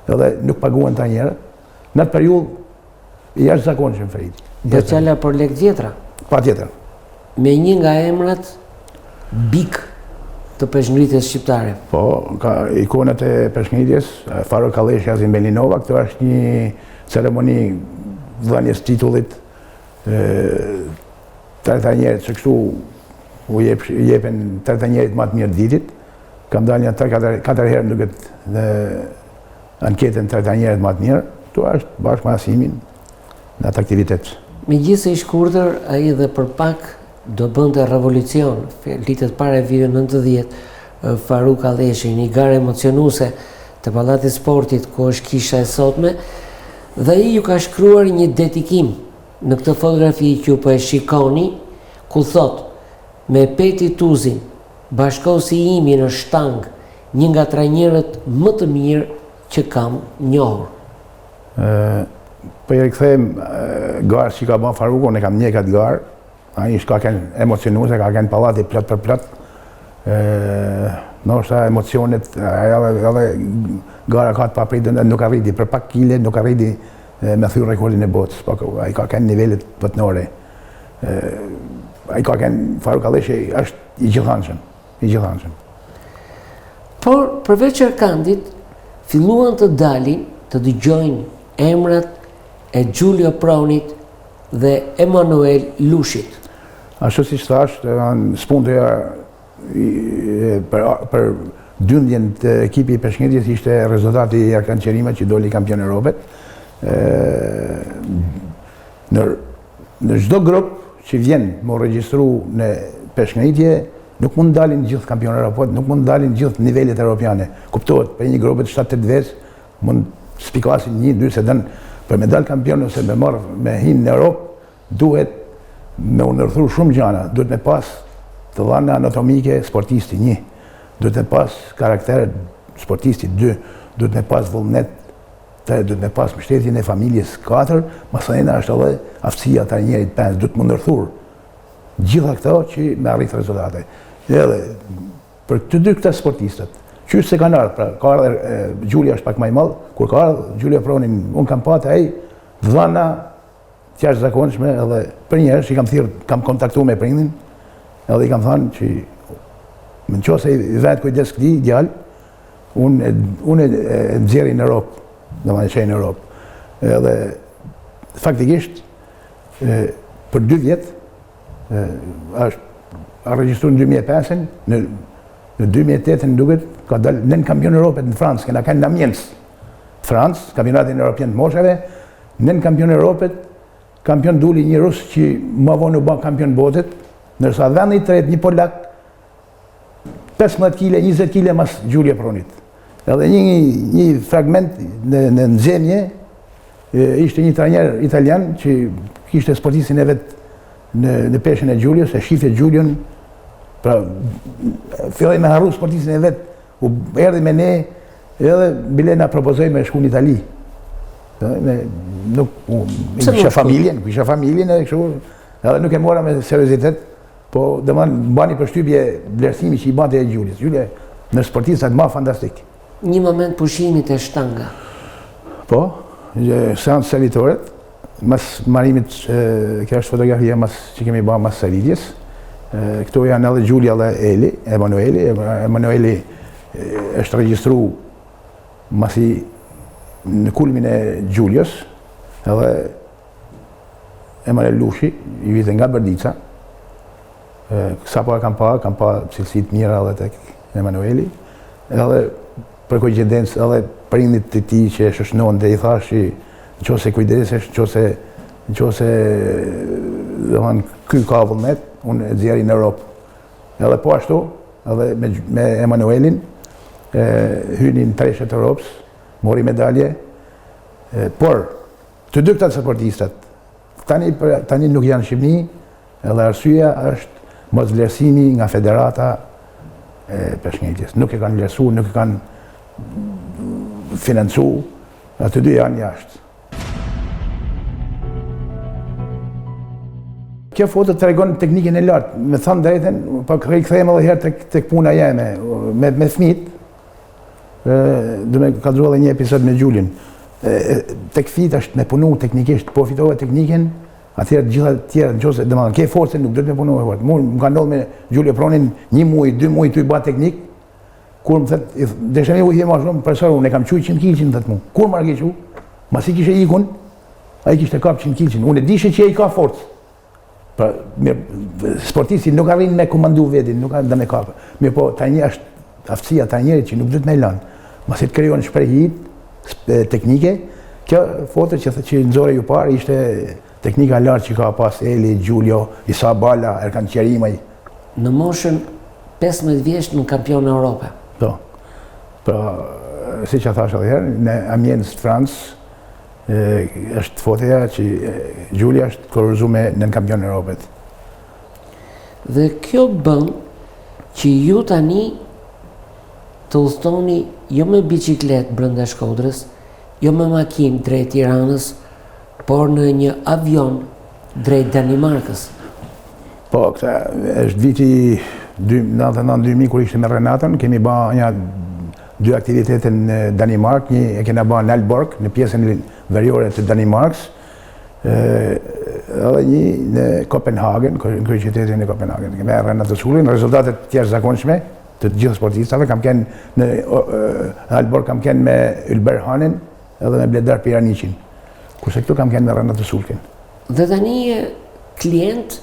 edhe nuk paguhen ta njerë. Në atë periudhë i jashtëzakonshëm Fejt. Do qala për lek vjetra? Patjetër. Me një nga emrat bik të peshngritjes shqiptare. Po, ka ikonat e peshngritjes, Faro Kalleshi, Azim Belinova, këto është një ceremoni dhënies titullit trajtanjerit, që kështu u jepen trajtanjerit më të mirë të vitit. Kam dalë një 3-4 herë duket në anketën trajtanjerit më të mirë. Këtu është bashkë me Asimin në atë aktivitet. Megjithëse i shkurtër, ai edhe për pak do bënte revolucion. Litet para vitit 90, Faruk Kalleshi, një garë emocionuese të Pallati Sportit, ku është kisha e sotme, dhe ai ju ka shkruar një dedikim në këtë fotografi që ju po e shikoni, ku thot: me Peti Tuzin, bashkosi imi në shtang, një nga trajnerët më të mirë që kam njohur. Po i rikthejmë garë që ka bën Faruku, ne kam njeka të garë, ai ka qenë emocionuese, ka qenë pallati plot për plot. Ndoshta emocionet, edhe gara ka të papritur, nuk arriti për pak kile, nuk arriti me thyrë rekordin e botës, po ai ka qenë nivelet botnore. Ai ka qenë Faruk Kalleshi është i gjithanshëm. Por përveç Erkandit, filluan të dalin, të dëgjojnë emrat e Giulio Pronit dhe Emanuel Lushit. Ashtu si thash, spuntëja për dyndjen të ekipi i peshngritjes ishte rezultati i Erkan Qerimaj që doli kampion Europet. Në çdo grup që vjen më regjistru në peshngritje nuk mund dalin gjithë kampionë Europët, nuk mund dalin gjithë nivelet europiane. Kuptohet, për një grupet 7-8 vec, mund spikasin 1-2 se dënë për me dalë kampion ose me hinë në Europë, duhet me undërthru shumë gjana, duhet me pas të dhëna anatomike sportisti 1, duhet me pas karakter sportisti 2, duhet me pas vullnet 3, duhet me pas mbështetjen e familjes 4, masajna është edhe aftësia të njerit 5, duhet më ndërthur gjitha këto që me arrit rezultate. Edhe për të dy këta sportistët, qysh se kanë ardhur, pra ka ardhur Gjulja është pak më i madh, kur ka ardhur Gjulja Pronin, unë kam patë ai dhëna të jashtëzakonshme edhe për një herë që kam thirrë, kam kontaktuar me prindin, edhe i kam thënë që më nëse i vet kujdes këtij djalë, unë e nxjerr në Europë, domethënë që në Europë. Edhe faktikisht për 2 vjet është regjistruar në 2005-ën, në 2008-ën duket ka dalë nën kampion Europët në Francë, kena kanë në Amiens, Francë, kampionatin evropian të moshave, nën kampion Europët, kampion duli një rus që më vonë u bë kampion botet, ndërsa vendi i tretë një polak 15 kg, 20 kg mas Gjulja Pronit. Edhe një fragment në nxemje ishte një trajner italian që kishte sportistin e vet në peshën e Gjuljës, e shifte Gjuljën, pra filloi me harru sportistin e vet, u erdhi me ne edhe bile na propozoi me shku në Itali. Nuk kisha familjen edhe kështu, edhe nuk e mora me seriozitet, po domethënë mbani përshtypje vlerësimi që i bante e Gjuljës. Gjulja në sportistat më fantastik. Një moment pushimit e shtanga. Po, seancë servitoret, mas marimit, kjo është fotografia që kemi bërë mas servitjes. Këto janë edhe Gjulja dhe Eli, Emanueli. Emanueli është regjistru masi në kulmin e Gjuljës, edhe Emanuel Lushi, i vite nga Bërdica. Sa po e kam pa cilësit mira edhe tek Emanueli. Edhe për koincidencë edhe prindit të tij që e shoshnon dhe i thash që nëse kujdesesh, nëse domethënë ky ka vullnet, unë e nxjerr në Europë. Edhe po ashtu, edhe me Emanuelin hynin në treshet e Europës, mori medalje, por të dy këta sportistat tani nuk janë në Shqipëri, edhe arsyeja është mos vlerësimi nga federata e peshngritjes. Nuk e kanë vlerësuar, nuk e kanë financuar, atë dy janë jashtë. Kjo foto tregon teknikën e lartë, me thënë drejtën, po rikthehem edhe herë tek puna jeme me fëmijët. Do me kaldrua edhe një episod me Gjuljin. Tek fëmijët është me punu teknikisht, po fitove teknikën, atëherë gjitha të tjera, nëse domethënë ke forcën nuk duhet me punu fort. Më ka ndodhur me Gjulja Pronin 1 muaj, 2 muaj tu i bë teknik. Kur më thotë, "Deshëm u them ashtu, profesor, unë kam çuj 100 kg në atë. Kur më argëqu? Masi kishe ikun, ai kishte kap 100 kg. Unë e dishe që ai ka forcë. Pra, sportisti nuk arrin me komandu vetin, nuk arrin me kapë. Mirë po, tani është aftësia të njerit që nuk duhet me lanë. Masi të krijon shprehje teknike, kjo foto që nxore ju parë ishte teknika lartë që ka pas Eli, Gjuljo, Isa Bala, Erkan Qerimaj. Në moshën 15 vjeç në kampion në Europë. Po. Pra, si që thash edhe herë, në Amiens, Francë, është fotoja që Gjulja është kurorzuar në kampion në Europë. Dhe kjo bën që ju tani të udhtoni jo me biçikletë brenda Shkodrës, jo me makinë drejt Tiranës, por në një avion drejt Danimarkës. Po, këta është viti 99-2000 kur ishte me Renatën, kemi bërë 2 aktivitete në Danimark, një e kena bërë në Aalborg, në pjesën veriore të Danimarkës, edhe një në Kopenhagen, në kryeqytetin e Kopenhagen. Kemi Renatë Sullin, rezultatet të jashtëzakonshme të gjithë sportistave, kam kenë në Aalborg, kam kenë me Ylber Hanin edhe me Bledar Piranicin. Kurse këtu kam kenë me Renatë Sulkin. Dhe tani e klient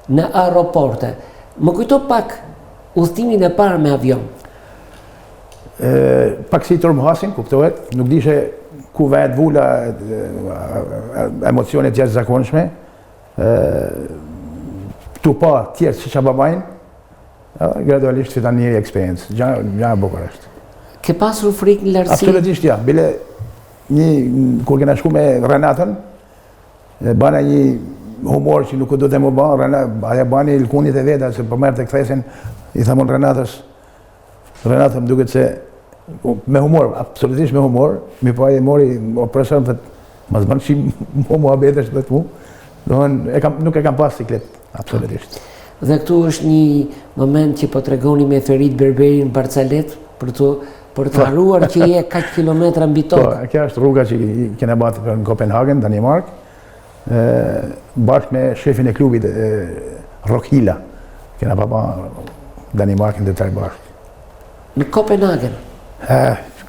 në aeroporte. Më kujto pak udhëtimin e parë me avion. Pak si turmhasin, kuptohet, nuk dishe ku vetë vula emocionet jashtëzakonshme. këtu pa tjerë që bëjnë, gradualisht fiton një experience, gjë e bukur është. Ke pasur frikë në lartësi? Absolutisht ja, bile kur kena shku me Renatën, bana një humor që nuk do të më bërë, aja bani lkunit e veta, se për mërë të kthesin, i thamon Renatës, Renatën më duket se, me humor, absolutisht me humor, mi pa e mori, o profesor më thëtë, ma zbanë që mu abetesh dhe të mu, nuk e kam pas siklet, absolutisht. Dhe këtu është një moment që po tregoni me Ferit Berberi në Barcalet, për të harruar që je kaq kilometra mbi tokë. Po, kjo është rruga që kena bati në Kopenhagen, Danimark, bashkë me shefin e klubit, Rokhila, kena pa Danimarkin dhe tërë bashkë. Në Kopenhagen?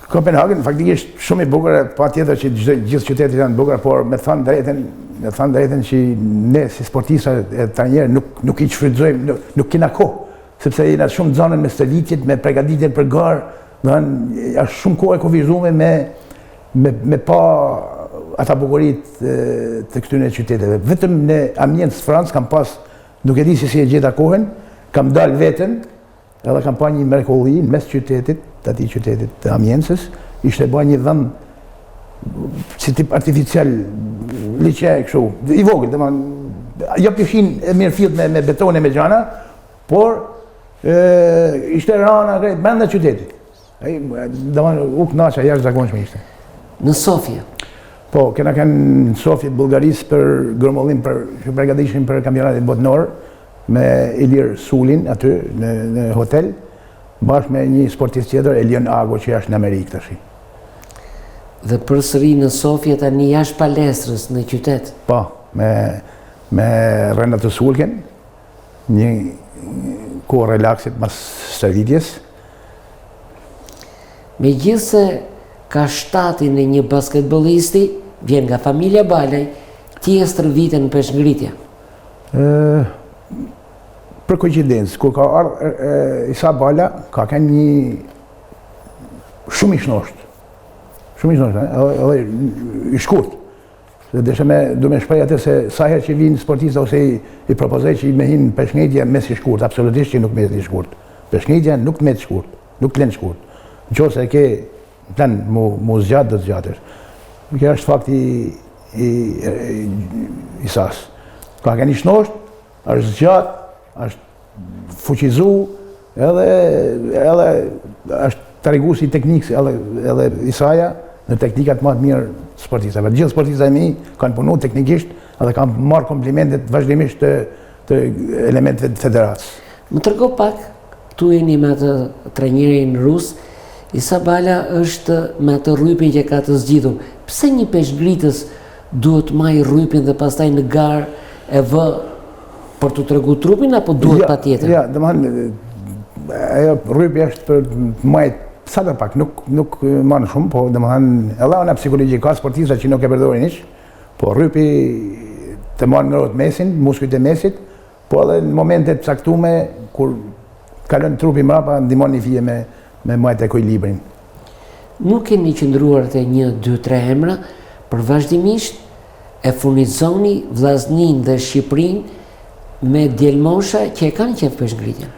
Kopenhagen, faktikisht shumë i bukur, pa tjetër që gjithë qytetit janë bukur, por me thënë drejten që ne si sportista e trajnerë nuk i shfrytëzojmë, nuk kena kohë, sepse jena shumë zonën me stëlitjet, me pregaditjen për garë, është shumë kohë e kufizume me pa ata bukurit të këtyre qyteteve. Vetëm në Amiens, Francë, kam pas, nuk e di si e gjeta kohën, kam dalë vetën, edhe kam pa një mrekulli në mes qytetit, të ati qytetit të Amiensës, ishte ba një dhënë si tip artificial, liqe e kështu, i vogël, jo pishin e mirë filt me betone me gjana, por ishte rana krejt, brenda qytetit. U kënaqa, jashtë zakonshme ishte. Në Sofia? Po, kena kënë në Sofia, Bulgarisë për gromollim, që pregadishin për kampionatin botnor, me Ilir Sulin aty në hotel, bashkë me një sportist tjetër, Elion Ago, që është në Amerikë tash. Dhe përsëri në Sofia tani jashtë palestrës në qytet? Po, me Renato Sulken, një kohë relaksit mas stërvitjes. Megjithse ka shtatin e një basketbollisti, vjen nga familja Balaj, ti e stërvitën në peshngritja? Për koincidencë, kur ka ardhë Isa Bala, ka kënë një shumë i shnosht, edhe i shkurt. Du me shprej atë se sa herë që vinë sportista ose i propozej që i me hinë peshngritja mes i shkurt, absolutisht që nuk me i shkurt. Peshngritja nuk me të shkurt, nuk të lenë shkurt. Në qo se ke plan mu zgjatë, do të zgjatësh. Kjo është fakti i sas. Ka kënë i shnosht, është zgjatë, është fuqizu, edhe është të regu si teknikës edhe Isaja në teknikat më të mirë sportistave. Gjithë sportistave mi kanë punu teknikisht edhe kanë marrë komplimentet vazhdimisht të elementeve të federatës. Më tërgo pak, tu jeni me atë trajnerin rus, Isa Bala është me atë rrypin që ka të zgjidhur. Pse një peshngritës duhet maj rrypin dhe pastaj në garë e vë për të tregu trupin, apo duhet pa tjetër? Ja, rrypi është për majtë sa të pak, nuk manë shumë, po edhe ona psikologi ka sportista që nuk e përdorin ish, po rrypi të manë nërot mesin, muskujt e mesit, po edhe në momentet caktume, kur kalon trupi mrapa, ndimon një fije me majtë ekuilibrin. Nuk keni qëndruar të 1, 2, 3 emra, për vazhdimisht e furnizoni Vllaznin dhe Shqipërin me djelmosha që e kanë qef peshngritjen.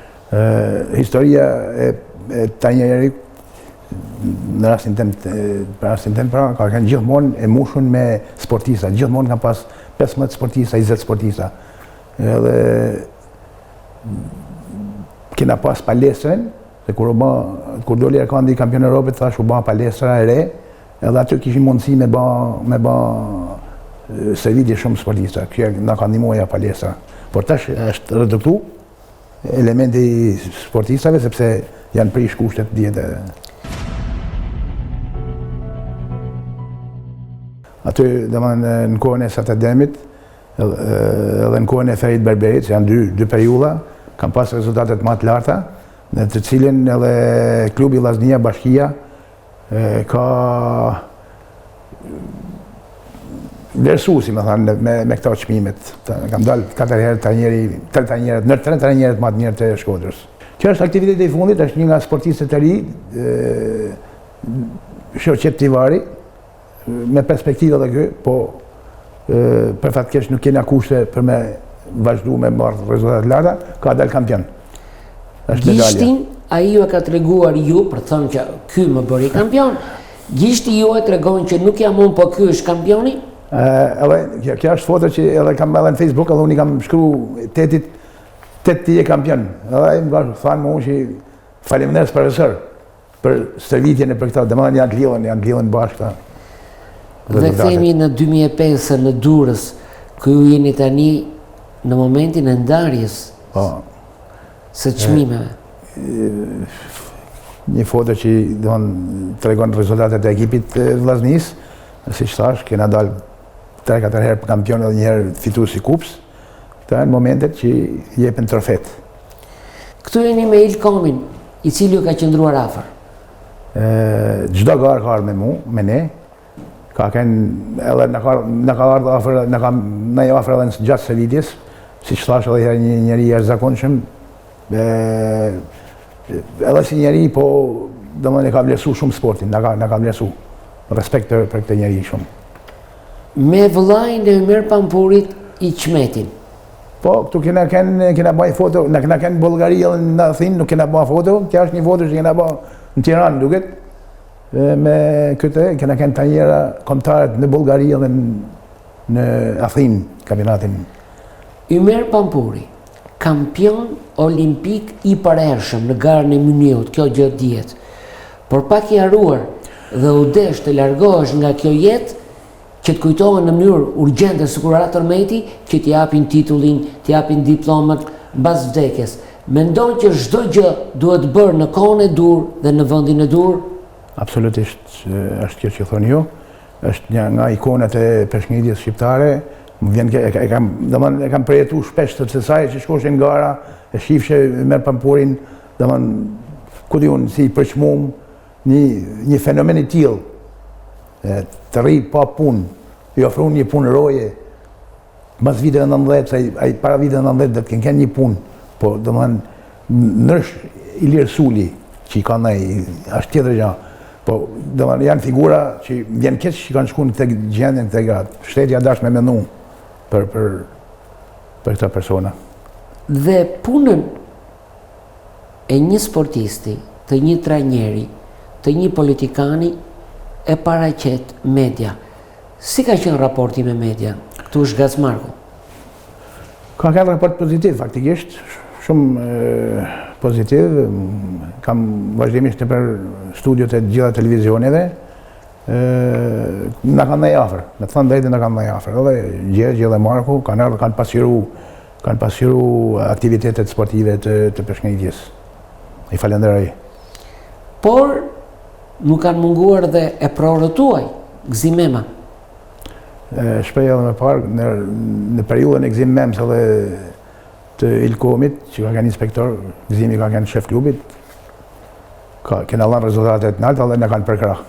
Historia e trajnerit në rastin tem pra, ka kanë gjithmonë e mushun me sportista, gjithmonë kanë pas 15 sportista, 20 sportista. Edhe kena pas palestrën, se kur doli Erkandi kampion Europit, thash u ba palestra e re, edhe aty kishin mundësi me ba servitje shumë sportista, kjo nga ka ndihmuar palestra. Por tash është reduktu elementi sportistave, sepse janë prish kushtet dietë. Aty, në kohën e Satademit, edhe në kohën e Ferit Berberit, që janë dy periulla, kam pas rezultatet më të larta, në të cilin edhe klubi Vllaznia Bashkia ka vlerësu, si me thanë, me këta çmimet. Kam dalë 3 trajnerët më të mirë të Shkodrës. Kjo është aktiviteti i fundit, është një nga sportistët e ri, Shoqet Tivari, me perspektivë edhe kjo, po për fatkeq nuk kena kushte për me vazhdu me marrë rezultate larta, ka dalë kampion. Është medalja. Gishtin, ai ju e ka treguar ju, për thënë që ky më bëri kampion, gishti ju e tregon që nuk jam unë, po ky është kampioni? Edhe kjo është foto që edhe kam edhe në Facebook, edhe unë i kam shkru tetit ti e kampion. Edhe ai më thanë më unë që faleminderit profesor për stërvitjen e për këta, domethënë janë lidhen bashkë këta. Dhe themi në 2005 në Durrës, ku ju jeni tani në momentin e ndarjes së çmimeve. Një foto që tregon rezultatet e ekipit vllaznis, siç thash, kena dalë 3-4 herë kampion edhe një herë fitues i kupës. Këto janë momentet që jepen trofet. Këtu jeni me Ilkomin, i cili ju ka qëndruar afër. Çdo garë ka ardhur me mu, me ne. Ka kënë edhe në ka ardhur afër, në jo afër edhe gjatë së vitjes, siç thash edhe herë një njeri i jashtëzakonshëm. Edhe si njeri, po domethënë e ka vlerësuar shumë sportin, na ka vlerësuar. Respekt për këtë njeri shumë. Me vëllain e Ymer Pampurit i Çmetin. Po, këtu kena bëj foto, na kenë Bullgari edhe në Athinë, nuk kena bëj foto, kjo është një foto që kena bëj në Tiranë, duket. Me këtë kena kënë tanjera kombëtare në Bullgari edhe në Athinë, kampionatin. Ymer Pampuri, kampion olimpik i përhershëm në garën e Muniut, kjo gjë dihet. Por pak i haruar dhe u desh të largohesh nga kjo jetë që të kujtohen në mënyrë urgjente sikur Rator Meti, që t'i japin titullin, t'i japin diplomat mbas vdekjes. Mendon që çdo gjë duhet bërë në kohën e dur dhe në vendin e dur? Absolutisht, është kjo që thonë ju. Është një nga ikonat e peshqitjes shqiptare. E kam përjetuar shpesh sepse sa që shkoshe në gara, e shifshe Ymer Pampurin, ku di unë, si përçmum, një fenomen i tillë, të rri pa punë, i ofruan një punë roje, mas viteve 19, ai para viteve 19 do të kenë një punë, po domethënë nërsh Ilir Suli, që i kanë ai, është tjetër gjë. Po domethënë janë figura që vjen keq që kanë shkuar në këtë gjendje, në këtë grad. Shteti ja dash me mendu për këta persona. Dhe punën e një sportisti, të një trajneri, të një politikani e paraqet media. Si ka qenë raporti me media? Këtu është Gazmarku. Ka qenë raport pozitiv, faktikisht, shumë pozitiv. Kam vazhdimisht për studiot e gjitha televizioneve. Na kanë ndaj afër, me të thënë drejtën na kanë ndaj afër. Edhe Gjergj dhe Marku kanë pasiru aktivitetet sportive të peshqitjes. I falenderoj. Por nuk kanë munguar dhe e prorët tuaj, Gzim Mema. Shprej edhe me parë, në periudhën e Gzim Mems edhe të Ilkomit, që ka qenë inspektor, Gzimi ka qenë shef klubit, kena dhënë rezultate të larta dhe na kanë përkrah.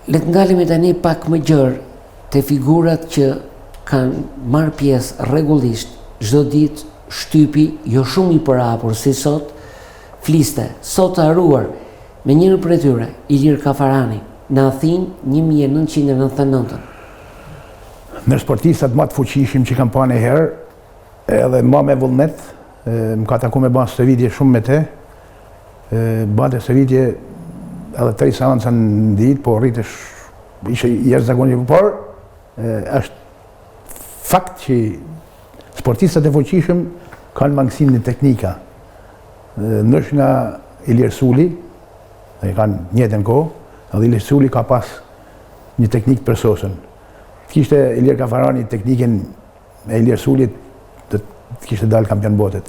Le të ndalemi tani pak më gjerë te figurat që kanë marrë pjesë rregullisht çdo ditë, shtypi jo shumë i përhapur si sot, fliste, sot të haruar me njërin prej tyre, Ilir Kafarani, në Athinë 1999. Në sportistat më të fuqishëm që kam parë herë, edhe më me vullnet, më ka taku me bën stëvitje shumë me te. Bante stëvitje edhe 3 seanca në ditë, po rritesh ishte jashtëzakonisht, por është fakt që sportistat e fuqishëm kanë mangësinë në teknika. Ndosh nga Ilir Suli, e kanë njëjtën kohë, edhe Ilir Suli ka pas një teknikë për sosën. Kishte Ilir Kafarani teknikën e Ilir Sulit, të kishte dalë kampion botet.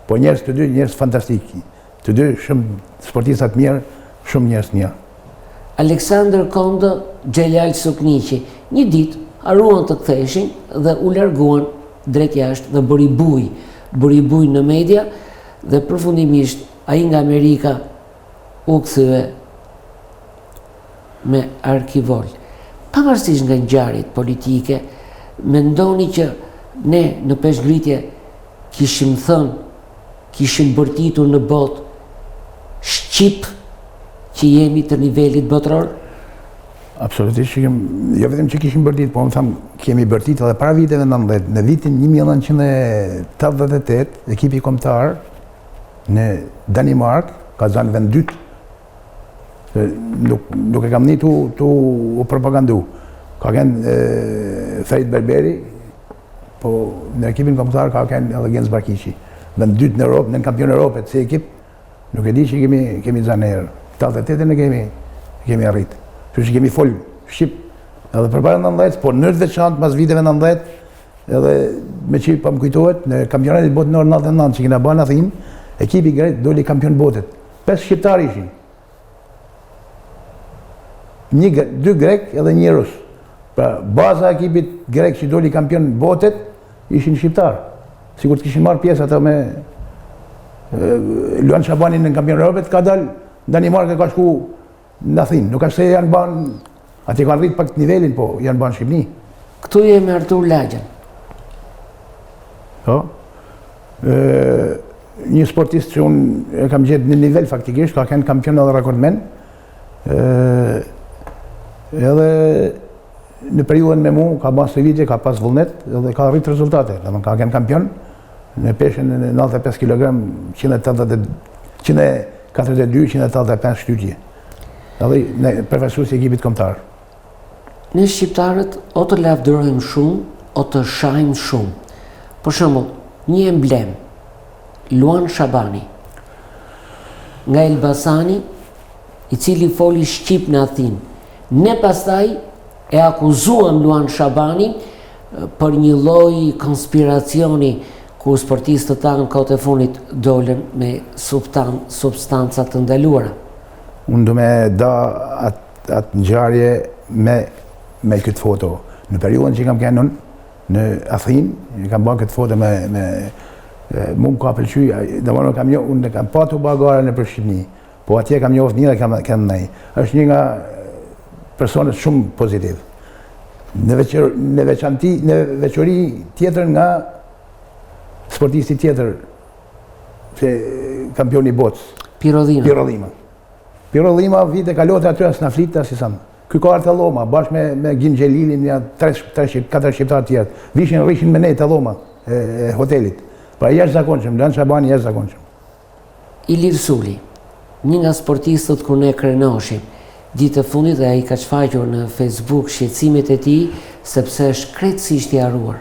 Po njerëz të dy, njerëz fantastik. Të dy shumë sportistat mirë, shumë njerëz mirë. Aleksandr Kondo, Xhelal Sukniqi, një ditë haruan të ktheheshin dhe u larguan drejt jashtë dhe bëri buj në media dhe përfundimisht ai nga Amerika u kthye me arkivol. Pavarësisht nga ngjarjet politike, mendoni që ne në peshngritje kishim bërtitur në botë shqip që jemi të nivelit botëror? Absolutisht, jo vetëm që kishim bërtit, po më thamë, kemi bërtit edhe para viteve 90, në vitin 1988, ekipi kombëtar në Danimark, ka zanë vend dytë, nuk e kam një tu propagandu. Ka kënë Ferit Berberi, po në ekipin kombëtar ka kënë edhe Gens Barkiqi. Vend dytë në Europë, në kampion Europë, se ekip, nuk e di që kemi zanë herë. 88 e kemi arritë. Që kemi folë Shqip edhe përpara 90, por në veçantë pas viteve 90, edhe me që pa më kujtohet, në kampionatit botënor 99 që kena banë Athinë, ekipi grek doli kampion botet. 5 shqiptar ishin. 2 grek edhe 1 rus. Pra baza ekipit grek që doli kampion botet ishin shqiptar. Sigur të kishin marrë pjesë ato me Luan Shabanin në kampion Europet, ka dalë Danimarka ka shku në Athinë, nuk është se janë banë, ati kanë rritë pak nivelin, po janë banë Shqipni. Këtu jemi Artur Lagjen. Po, një sportist që unë e kam gjetë në nivel faktikisht, ka kënë kampion edhe rekordmen, edhe në periudën me mu, ka basë të vitje, ka pas vullnet, edhe ka rritë rezultate. Ka kënë kampion në peshen në 95 kg, 142-185 shtytje. Edhe në përfaqësues i ekipit kombëtar. Ne shqiptarët o të lavdërojmë shumë, o të shajmë shumë. Për shembull, një emblem, Luan Shabani, nga Elbasani, i cili foli shqip në Athinë. Ne pastaj e akuzuan Luan Shabani për një lloj konspiracioni ku sportistët tanë kohët e fundit dolën me substanca të ndaluara. Unë du me da atë ngjarje me këtë foto. Në periudhën që kam kënë në Athinë, kam bërë këtë foto me mu më ka pëlqy, unë kam patu bagare në për Shqipni, po atje kam njohë një dhe kam nej. Është një nga personët shumë pozitiv. Në veçori tjetër nga sportisti tjetër, kampioni botës. Piro Dhima. Piro Dhima vite kalote aty as na flitë as i samë. Ky ka ardhur Talloma bashkë me Gjin Xhelilin, ja 4 shqiptar tjerë. Rrishin me ne Talloma e hotelit. Pra jashtëzakonshëm, Luan Shabani jashtëzakonshëm. Ilir Suli, një nga sportistët kur ne krenoshim, ditë e fundit dhe ai ka shfaqur në Facebook shqetësimet e tij sepse është krejtësisht i harruar.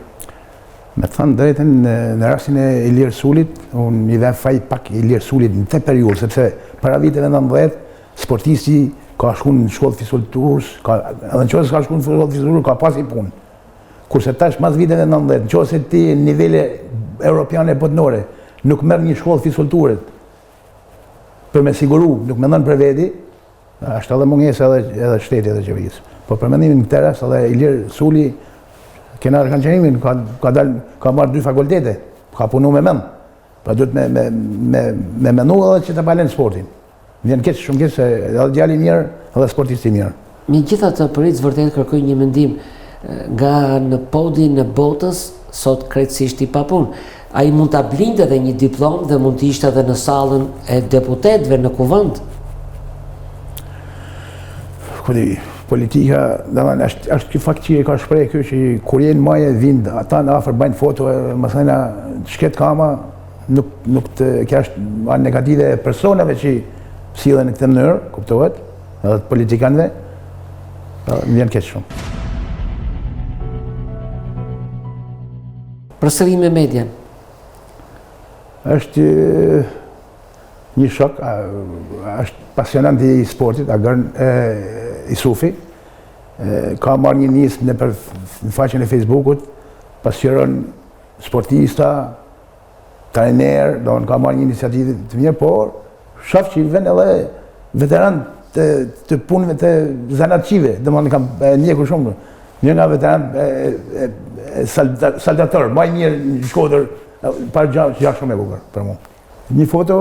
Me të thënë drejtën, në rastin e Ilir Sulit, unë i dhe faj pak Ilir Sulit në te periullë, sepse para viteve 90, sportisti ka shku në shkollë fizikulturës, edhe në qëse ka shku në shkollë fizikulturës, ka pas i punë. Kurse tash mas viteve 90, në qëse ti në nivele europiane botënore, nuk merë një shkollë fizikulturët për me siguru, nuk me ndonë për veti, është edhe mungesë edhe shteti edhe qeverisë. Po për mendimin në këtë rast, edhe Ilir Suli, Kenar Kanqenimin, ka marrë 2 fakultete, ka punu me men. Pra duhet me menu edhe që të palen sportin. Vjen keq, shumë keq, se edhe djali mirë, edhe sportisti mirë. Megjithatë, Pritës vërtet kërkoj një mendim nga në podin në botës, sot krejtësisht i papun. Ai mund ta blinte edhe një diplom dhe mund të ishte edhe në sallën e deputetëve në kuvend. Politika, është kjo fakt që e ka shprej kjo që kur jenë maje vind, ata në afer bajnë foto, më thëna shket kama, nuk të kja është anë negative e personave që sillen në këtë mënyrë, kuptohet, edhe të politikanëve, më vjen keq shumë. Përsëri me median. Është një shok, është pasionant i sportit, i Sufi, ka marrë një nisë në faqen e Facebookut, pasqyron sportista, trener, ka marrë një iniciativë të mirë, por shaf që i vën edhe veteran të punëve të zanatqive, dhe më në kam njekur shumë, një nga veteran saldator, maj mirë në Shkodër, parë gjak shumë e bukur për mu. Një foto,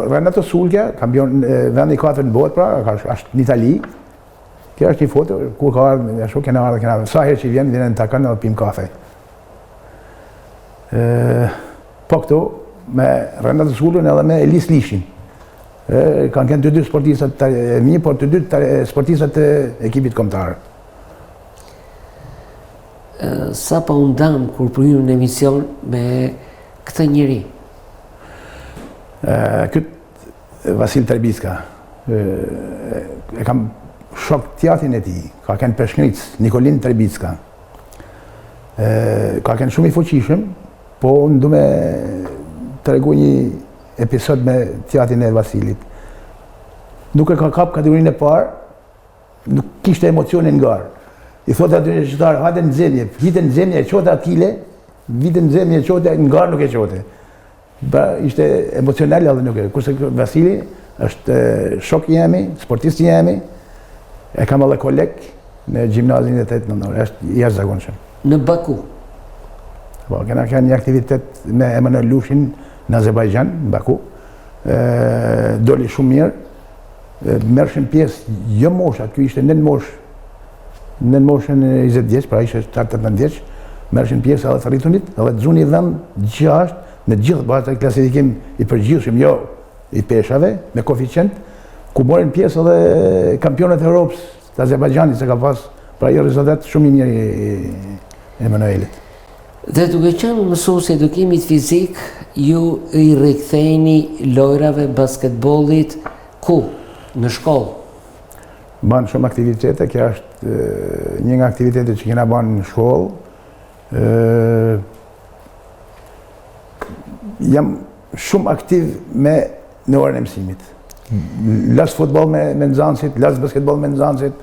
Renato Sulkja, kampion vendi 4 në botë, pra, është në Itali. Kjo është një foto, kur ka ardhë, ashtu kena ardhë, sa herë që vjen në takën dhe pim kafe. Po këto, me Renato Sulkën edhe me Elis Lishin. Kanë kënë të dy sportistat e mi, por të dy sportistat e ekipit kombëtar. Sa pa u ndam kur përhyrë në emision me këtë njeri? Këtë Vasil Trebiska, e kam shok tjatin e ti, ka kënë Peshknic, Nikolin Trebiska. Ka kënë shumë i fuqishëm, po unë du me të regu një episod me tjatin e Vasilit. Nuk e ka kap kategorinë e parë, nuk kishte emocionin ngarë. I thot aty në qytetar, hajde në zemje, hitë në zemje e qote atile, vitë në zemje e qote, ngarë nuk e qote. Ishte emocional edhe nuk e. Kurse Vasili është shok jemi, sportist jemi, e kam edhe koleg në gjimnazin e 8 nënore, është jashtë zakonshëm. Në Baku? Po, kena një aktivitet me Emanuel Lushin në Azerbajxhan, në Baku. Doli shumë mirë, mërshën pjesë, jo moshat, kjo ishte nën moshën 20 vjeç, pra ishte 18 vjeç, mërshën pjesë edhe të rritunit, edhe të zuni dhënë gjashtë, në gjithë bashkë klasifikim i përgjithshëm, jo i peshave, me koeficient, ku morën pjesë edhe kampionët e Europës të Azerbajxhanit se ka pas, pra jo rezultat shumë i mirë i Emanuelit. Dhe duke qenë mësues i edukimit fizik, ju i riktheheni lojrave basketbollit ku? Në shkollë? Banë shumë aktivitete, kjo është një nga aktivitetet që kena banë në shkollë. Jam shumë aktiv në orën e mësimit. Las futbol me nxënësit, las basketbol me nxënësit,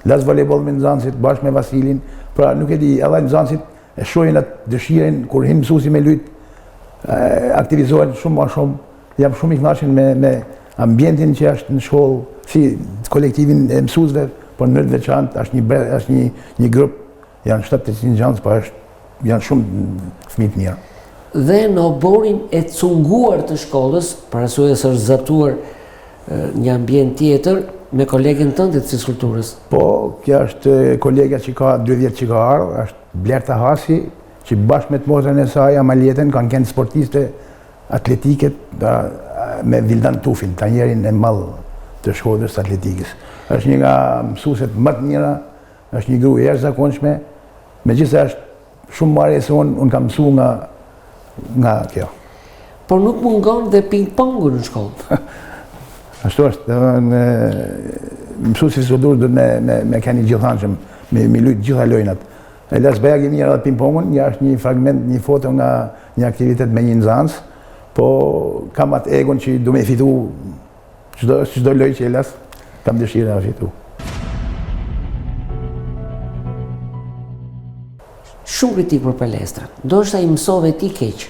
las volejbol me nxënësit, bashkë me Vasilin. Pra nuk e di, edhe nxënësit e shohin atë dëshiren, kur him mësuesi me lut, aktivizohen shumë më shumë. Jam shumë i kënaqur me ambientin që është në shkollë, si kolektivin e mësuesve, por në veçantë është një grup, janë 700 nxënës, po janë shumë fëmijë të mirë. Dhe në oborin e cunguar të shkollës, parasysh është zatuar një ambient tjetër me kolegen tënde të fiskulturës. Po, kjo është kolega që ka 2 vjet që ka ardhur, është Blerta Hasi, që bashkë me të motrën e saj, Amaljetën, kanë kënë sportiste atletike me Vildan Tufin, tanjerin e madh të Shkodrës së atletikës. Është një nga mësueset më të mira, është një grua e jashtëzakonshme, megjithëse është shumë marrë se unë kam mësuar nga kjo. Por nuk mungon dhe ping-pongu në shkollë. Ashtu është, mësuesi fiskulturës duhet me keni gjithanshëm, me luajt gjitha lojnat. Elas Bajagi mirë edhe ping-pongun, ja është një fragment, një foto nga një aktivitet me një nxënës, po kam atë egon që du me fitu çdo lojë që Elas, kam dëshirë me fitu. Shumë kritik për palestra, ndoshta i mësove ti keq.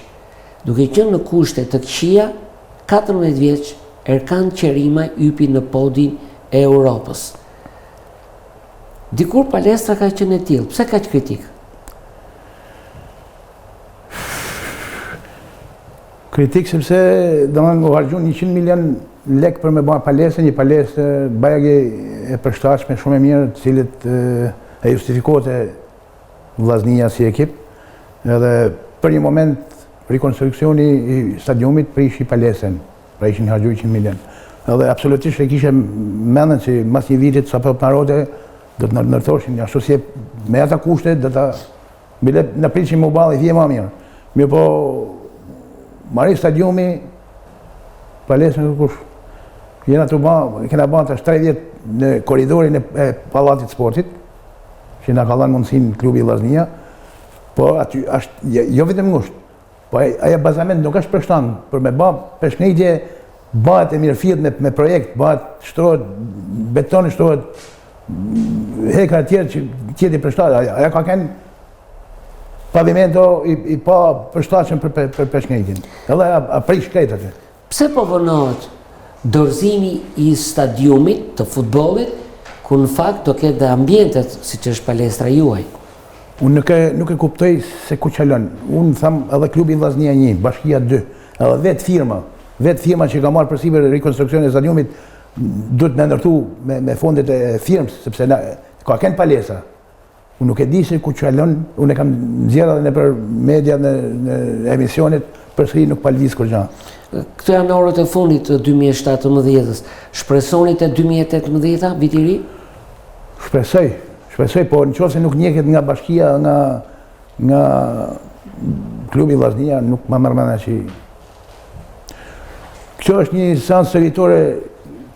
Duke qenë në kushte të këqija, 14 vjeç, Erkan Qerima ypi në podin e Europës. Dikur palestra ka qenë e tillë, pse kaq kritik? Kritik sepse domethënë u harxhun 100 milion lek për me bërë palestër, një palestër Bajagi e përshtatshme, shumë e mirë, të cilët e justifikote vllaznia si ekip, edhe për një moment rekonstruksioni i stadiumit prishi palestrën, pra ishin harxhuar 100 milion. Edhe absolutisht e kishe mendën se mas një vitit sapo parote do të ndërthoshin, ashtu si me ata kushte do ta bile na prishin më balli vje më mirë. Mirë po marri stadiumi palestrën kush jena të kena bën tash 3 vjet në korridorin e pallatit sportit, që na ka dhënë mundësinë klubi Vllaznia, po aty është jo vetëm ngusht, po ajo bazament nuk është përshtan për me bë peshknitje, bëhet e mirëfillt me projekt, bëhet shtrohet beton, shtrohet heka tjerë që tjeti përshtatë, aja ka kënë pavimento i pa përshtatshëm për peshknitin. Edhe a prish krejt atë. Pse po vonohet dorëzimi i stadiumit të futbollit, ku në fakt do ketë dhe ambientet, siç është palestra juaj? Unë nuk e kuptoj se ku qalon. Unë tham edhe klubi Vllaznia 1, Bashkia 2, edhe vetë firma që ka marrë përsipër rekonstruksionin e stadiumit, duhet me ndërtu me fondet e firmës, sepse ka kënë palestra. Unë nuk e di se ku qalon, unë e kam nxjerrë edhe në për media, në emisionet, përsëri nuk palvis kur gjë. Këto janë orët e fundit të 2017-ës. Shpresoni te 2018-a, viti i ri? Shpresoj, po nëse nuk njeket nga bashkia, nga klubi Vllaznia, nuk më merr mendja që kjo është një seancë seritore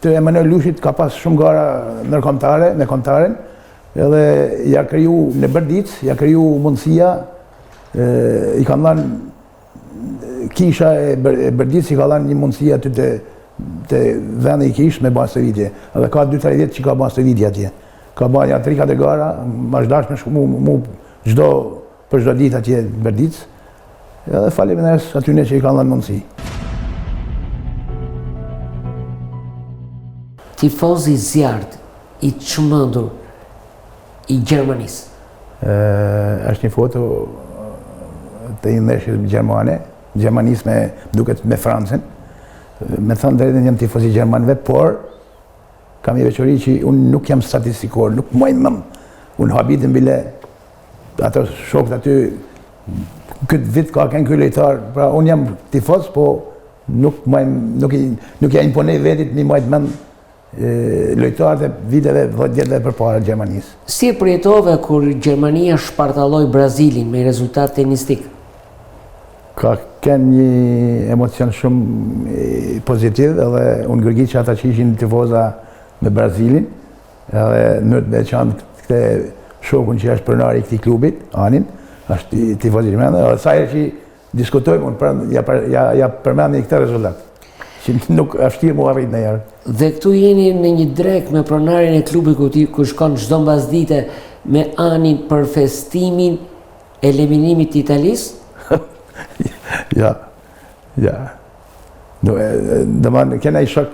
të Emanuel Lushit, ka pas shumë gara ndërkombëtare me kombëtaren, edhe ja kriju në Bërdic, ja kriju mundësia, i kanë dhënë kisha e Bërdic i ka dhënë një mundësi aty te vendi i kish me bën stëvitje. Edhe ka 2-3 vjet që ka bën stëvitje atje. Ka bën ja 3-4 gara, mazhdash me shumë mu për çdo ditë atje në Bërdic. Edhe faleminderit atyne që i kanë dhënë mundësi. Tifozi zjarrt i çmendur i Gjermanisë. Është një foto të një ndeshje gjermane, Gjermanisë me Francën. Me thënë drejtën jam tifoz i Gjermanëve, por kam një veçori që unë nuk jam statistikor, nuk moj mëm. Unë habitem bile ato shokët aty, këtë vit ka kënë ky lojtar, pra unë jam tifoz, po nuk ja imponej vetit një majtë mëm lojtarët e viteve 10 vjetëve përpara Gjermanisë. Si e përjetove kur Gjermania shpartalloi Brazilin me rezultat tenistik? Ka kënë një emocion shumë pozitiv, edhe unë gërgjit ata që ishin tifoza me Brazilin, edhe në të veçantë këte shokun që është pronari i këtij klubit, Anin, është tifoz i Gjermanisë, edhe sa herë që diskutojmë, unë ja përmend këtë rezultat, që nuk është vështirë mu arrit ndonjëherë. Dhe këtu jeni në një drek me pronarin e klubit ku shkon çdo mbasdite me Anin për festimin e eliminimit të Italisë? Ja. Domethënë kena i shok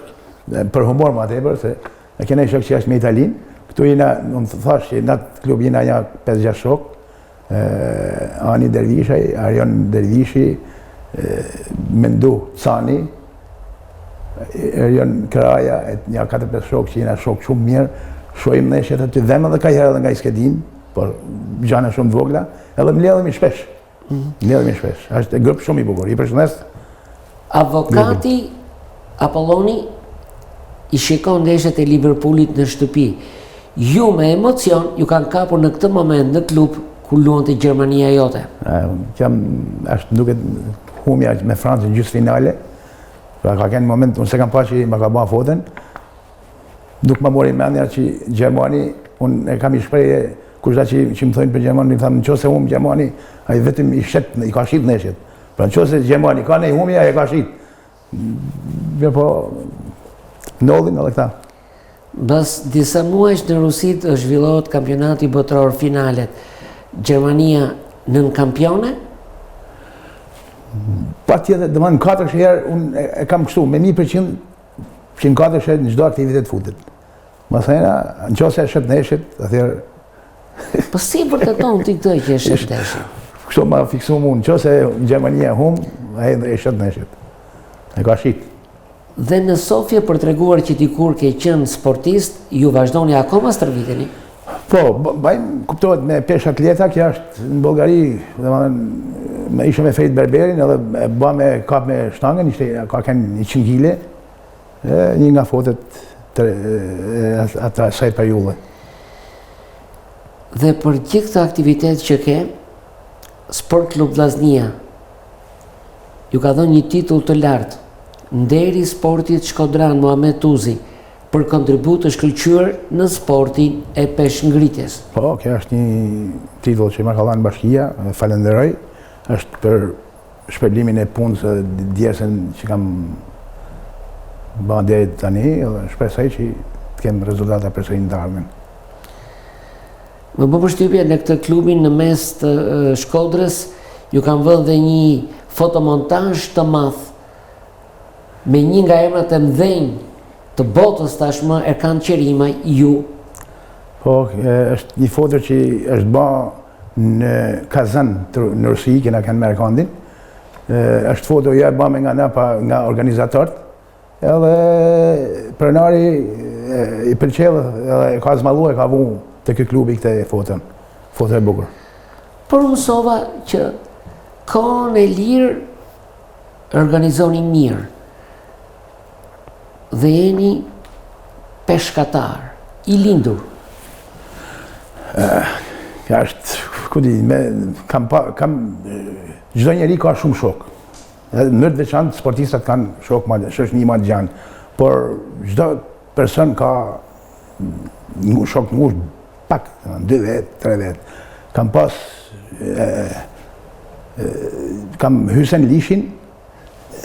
për humor më tepër se kena i shok që është me Italinë. Këtu jena, unë thash që në atë klub jena një 5-6 shok. Ani Dervishaj, Arjon Dervishi, Mendu Cani, Erjon Kraja, një 4-5 shok që jena shok shumë mirë, shojmë neshjet aty dhe më dhe ka herë edhe nga Iskedin, por gjana shumë vogla, edhe më lidhemi shpesh. Është grup shumë i bukur, i përshëndes. Avokati Apolloni i shikon ndeshjet e Liverpoolit në shtëpi. Ju me emocion ju kanë kapur në këtë moment në klub ku luante Gjermania jote. Është duket humja me Francën gjysmë finale. Pra ka kënë moment, unë se kam pa që ma ka ba foten, nuk ma mori mendja që Gjermani, unë e kam i shpreje, kushta që më thojnë për Gjermani, më thamë, në qose umë Gjermani, a i vetëm i ka shqit neshjet. Pra në qose Gjermani ka ne humja, e ka shqit. Mirë po, ndodhin edhe këta. Bas disa muajsh në Rusit zhvillohet kampionati botëror finalet. Gjermania nën kampione? Pa tjetër, dhe në 4 herë, unë e kam kështu, me 100% që në 4 herë në gjdo aktivitet futit. Ma thejna, në qose e shët neshjet, atëherë... Po si për të tonë t'i këtë që e shët neshjet? Kështu ma fiksu mu, në qose Gjermania hum, e shët neshjet. E ka shqit. Dhe në Sofje për të reguar që ti kur ke qenë sportist, ju vazhdoni akoma stërviteni? Po, bajmë kuptohet me pesh atleta, kja është në Bulgari, me ishe me Fejt Berberin, edhe ba me kap me shtangen, ka kënë 100 kile, një nga fotet atë asaj periulle. Dhe për gjithë këtë aktivitet që ke, Sport Klub Vllaznia ju ka dhënë një titull të lartë, Nderi Sportit Shkodran Muhamet Tuzi, për kontribut të shkëlqyer në sportin e peshngritjes. Po, kjo është një titull që më ka dhënë bashkia, falenderoj, është për shpërblimin e punës e djesën që kam bërë deri tani, dhe shpresoj që të kem rezultata përsëri në të ardhmen. Më bë përshtypje në këtë klubin në mes të Shkodrës, ju kanë vënë dhe një fotomontazh të madh me një nga emrat e mëdhenj të botës tashmë, Erkan Qerimaj, ju. Po, është një foto që është ba në Kazan në Rusi, kena kanë me Erkandin. është foto ja ba me nga organizatorët, edhe pronari i pëlqeu edhe ka zmallu e ka vu të këtë klubi këtë foto e bukur. Por mësova që kohën e lirë organizoni mirë dhe jeni peshkatar, i lindur. Ka është, ku di, çdo njeri ka shumë shok. Në mënyrë të veçantë sportistat kanë shoqëni më të gjanë, por çdo person ka një shok ngushtë pak, 2 vjet, 3 vjet. Kam Hysen Lishin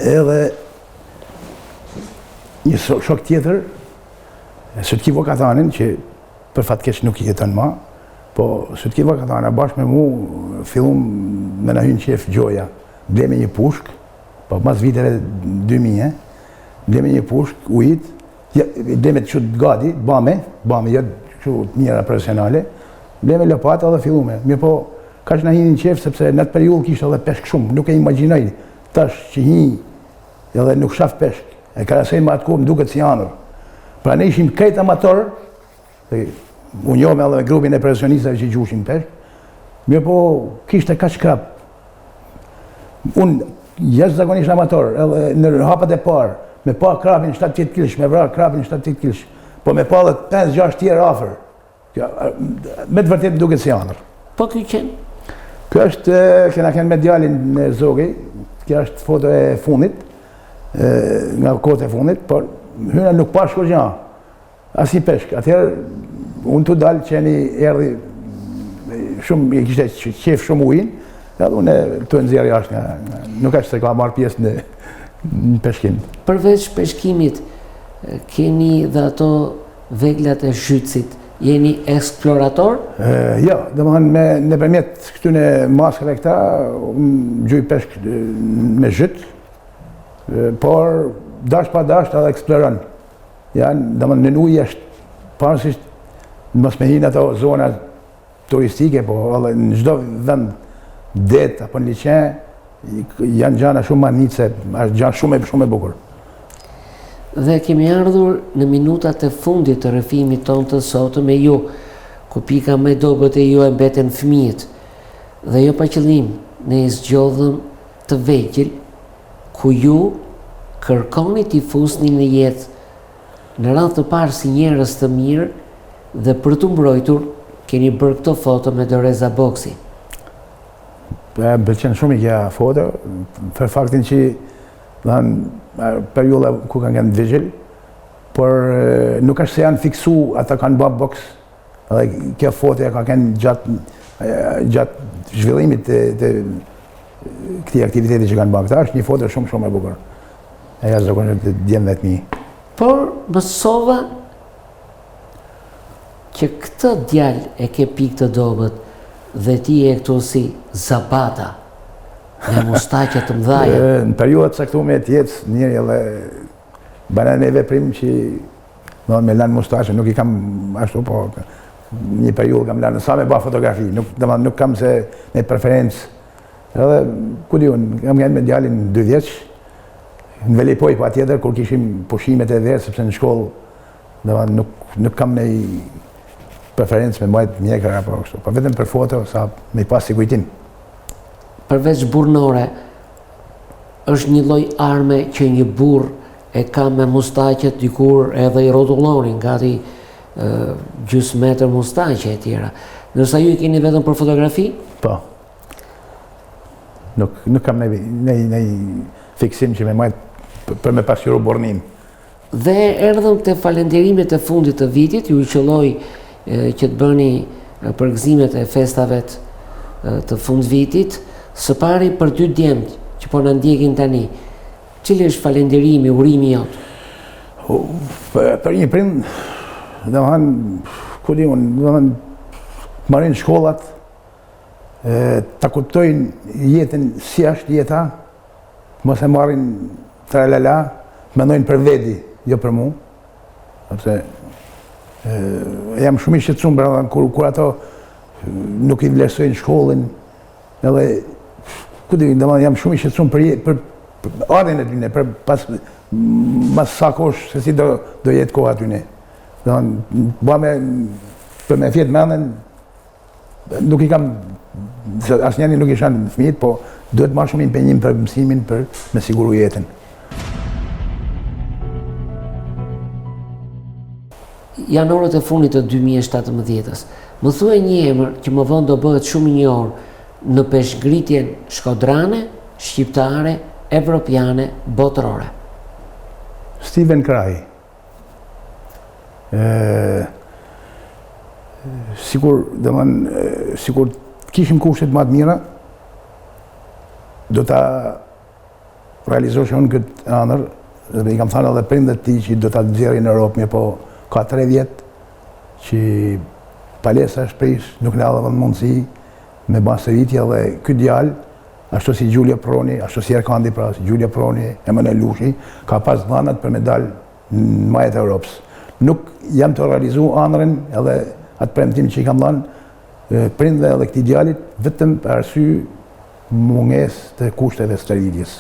edhe një shok tjetër, Sutki Vokatanin, që për fatkeq nuk jeton më, po Sutki Vokatana bashkë me mu fillum me na hyn qef gjoja. Bleme një pushk, po mas viteve 2000, bleme një pushk, ujit, bleme të qëtë gati, bame, jetë qëtë mjera profesionale, bleme lopata dhe fillume. Mirë po, ka që na hinin qef, sepse në atë periull kishtë edhe peshk shumë, nuk e imaginoj tash që hi edhe nuk shaf peshk. E karasej më atë kohë më duket si anër. Pra ne ishim krejt amator, unë jome edhe me grupin e profesionistave që gjushim peshk, mirë po kishte kaq krap. Unë jashtëzakonisht amator, edhe në hapat e parë, me pa krapin 7-8 kilsh, me vrar krapin 7-8 kilsh, po me pa dhe 5-6 tjerë afer. Me të vërtet duket si anër. Po kjo qenë? Kjo është, kena kënë me djalin në Zogej, kjo është foto e fundit, nga kohët e fundit, por hyna nuk pa shko gja, as një peshk. Atëherë, unë të dalë që jeni erdi shumë, i kishte qef shumë ujin, edhe unë të nëzirë jashtë nga, nuk është se ka marrë pjesë në peshkim. Përveç peshkimit, keni dhe ato veglat e Zhytsit, jeni eksplorator? Jo, dhe më thënë, nëpërmjet këtyne maskave këta, unë gjuj peshk me Zhyt, por dash pa dash edhe eksploron. Janë, dhe më në ujë është parësisht mos me hinë ato zona turistike, po edhe në çdo vend det apo në liqen, janë gjana shumë manice, është gjanë shumë e bukur. Dhe kemi ardhur në minutat e fundit të rrëfimit tonë të sotë me ju, ku pika me dobët e ju e mbeten fëmijët. Dhe jo pa qëllim, ne i zgjodhëm të vegjël, ku ju kërkoni t'i fusni në jetë, në radhë të parë si njerëz të mirë, dhe për të mbrojtur, keni bërë këto foto me Doreza Boksi. Më pëlqen shumë i kja foto, për faktin që periulla ku kanë qenë vigjël, por nuk është se janë fiksu, ata kanë bërë boks, edhe kjo foto ka qenë gjatë zhvillimit të këtij aktiviteti që kanë bërë këta, është një foto shumë e bukur. E jashtëzakonisht të djemve të mi. Por mësova që këtë djalë e ke pikë të dobët dhe ti e këtu si Zapata, me mustaqe të mdhaja. Në periudat caktuar të jetës, njëri edhe banë e veprim që me lanë mustaqe, nuk i kam ashtu, po një periudë kam lanë, sa me ba fotografi, nuk kam se me preferencë. Edhe, ku di unë, kam gjenë me djalin 2 vjeç, në Velipoj pa tjetër, kur kishim pushimet e verë, sepse në shkollë nuk kam nej preferencë me mbajt mjekër apo kështu, po vetëm për foto, sa me pas si kujtim. Përveç burnore, është një lloj arme që një burr e ka me mustaqet, dikur edhe i rrotullonin, gati gjysmë metër mustaqe e tjera. Ndërsa ju i keni vetëm për fotografi? Po. Nuk kam nej fiksim që me majt për me pasqyru burnim. Dhe erdhëm të falenderimet e fundit të vitit, ju i qëlloj që të bëni përgëzimet e festave të fund vitit, së pari për 2 djemët që po në ndjekin tani. Cili është falenderimi, urimi jotë? Për një prind, dhe më hanë, ku di unë, dhe më hanë, marin shkollat, ta kuptojnë jetën si është jeta, mos e marrin tralala, mendojnë për veti, jo për mu. Sepse jam shumë i shqetësuar kur ato nuk i vlerësojnë shkollën, edhe ku di, jam shumë i shqetësuar për ardhen e tyne, për mas sa kosh se si do jetë koha tyne. Për me fjetë menden, nuk i kam asnjëri nuk ishan fëmijët, po duhet ma shumë impenjim për mësimin për me siguru jetën. Janorët e fundit të 2017-s, më thuaj një emër që më vonë do bëhet shumë i njohur në peshngritjen shkodrane, shqiptare, evropiane, botërore. Steven Kraj. Sikur kishim kushtet më të mira, do ta realizosh unë këtë ëndër, dhe i kam thënë edhe prindët ti që do ta nxjerrin në Europë, po ka 3 vjet që palestra shprish nuk na dha mundësi me basëritje dhe ky djalë, ashtu si Gjulja Proni, ashtu si Erkandi pra, si Gjulja Proni, Emanuel Lushi, ka pas dhanat për me dalë në majët e Europës. Nuk jam të realizu ëndrrin edhe atë premtim që i kam dhënë prindve edhe këtij djalit vetëm për arsye mungesë të kushteve stërvitjes.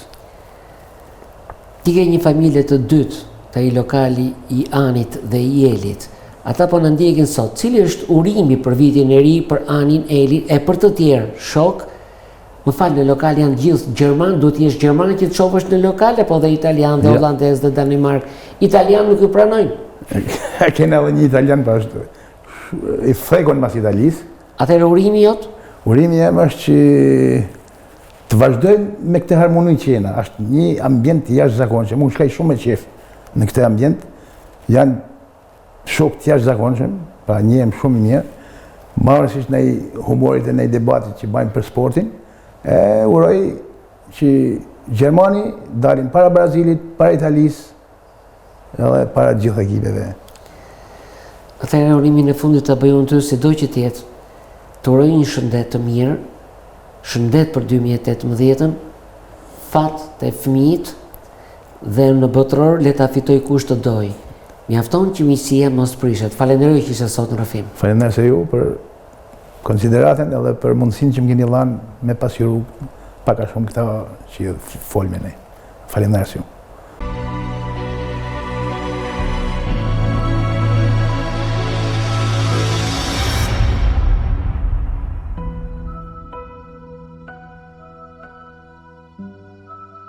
Ti ke një familje të dytë, të i lokali i Anit dhe i Elit. Ata po në ndjekin sot, cili është urimi për vitin e ri, për Anin, Elin, e për të tjerë, shok, më falë, në lokal janë gjithë Gjerman, duhet jesh Gjerman që të shofësh në lokal, apo dhe Italian, dhe Hollandes, dhe Danimark. Italian nuk ju pranojnë. Kena edhe një Italian, pa është i frekon mas Italisë. Atëherë urimi jot? Urimi jem është që të vazhdojmë me këtë harmoni që jena. Është një ambient jashtëzakonshëm, unë shkaj shumë me qef në këtë ambient. Janë shok të jashtëzakonshëm, pra njihem shumë i mirë. Marrësisht në humorit e në debatit që bajmë për sportin, uroj që Gjermani dalin para Brazilit, para Italisë, edhe para gjithë ekipeve. Atëherë urimin e fundit të bëjë unë ty si do që tjetë, të uroj një shëndet të mirë, shëndet për 2018-ën, fat të fëmijët dhe në botëror le ta fitoj kush të doj. Mjafton që miqësia mos prishet. Falenderoj që ishe sot në rrëfim. Falenderoj se ju për konsideratën edhe për mundësinë që më keni dhënë me pasqyru pak a shumë këta që folme ne. Falenderoj ju.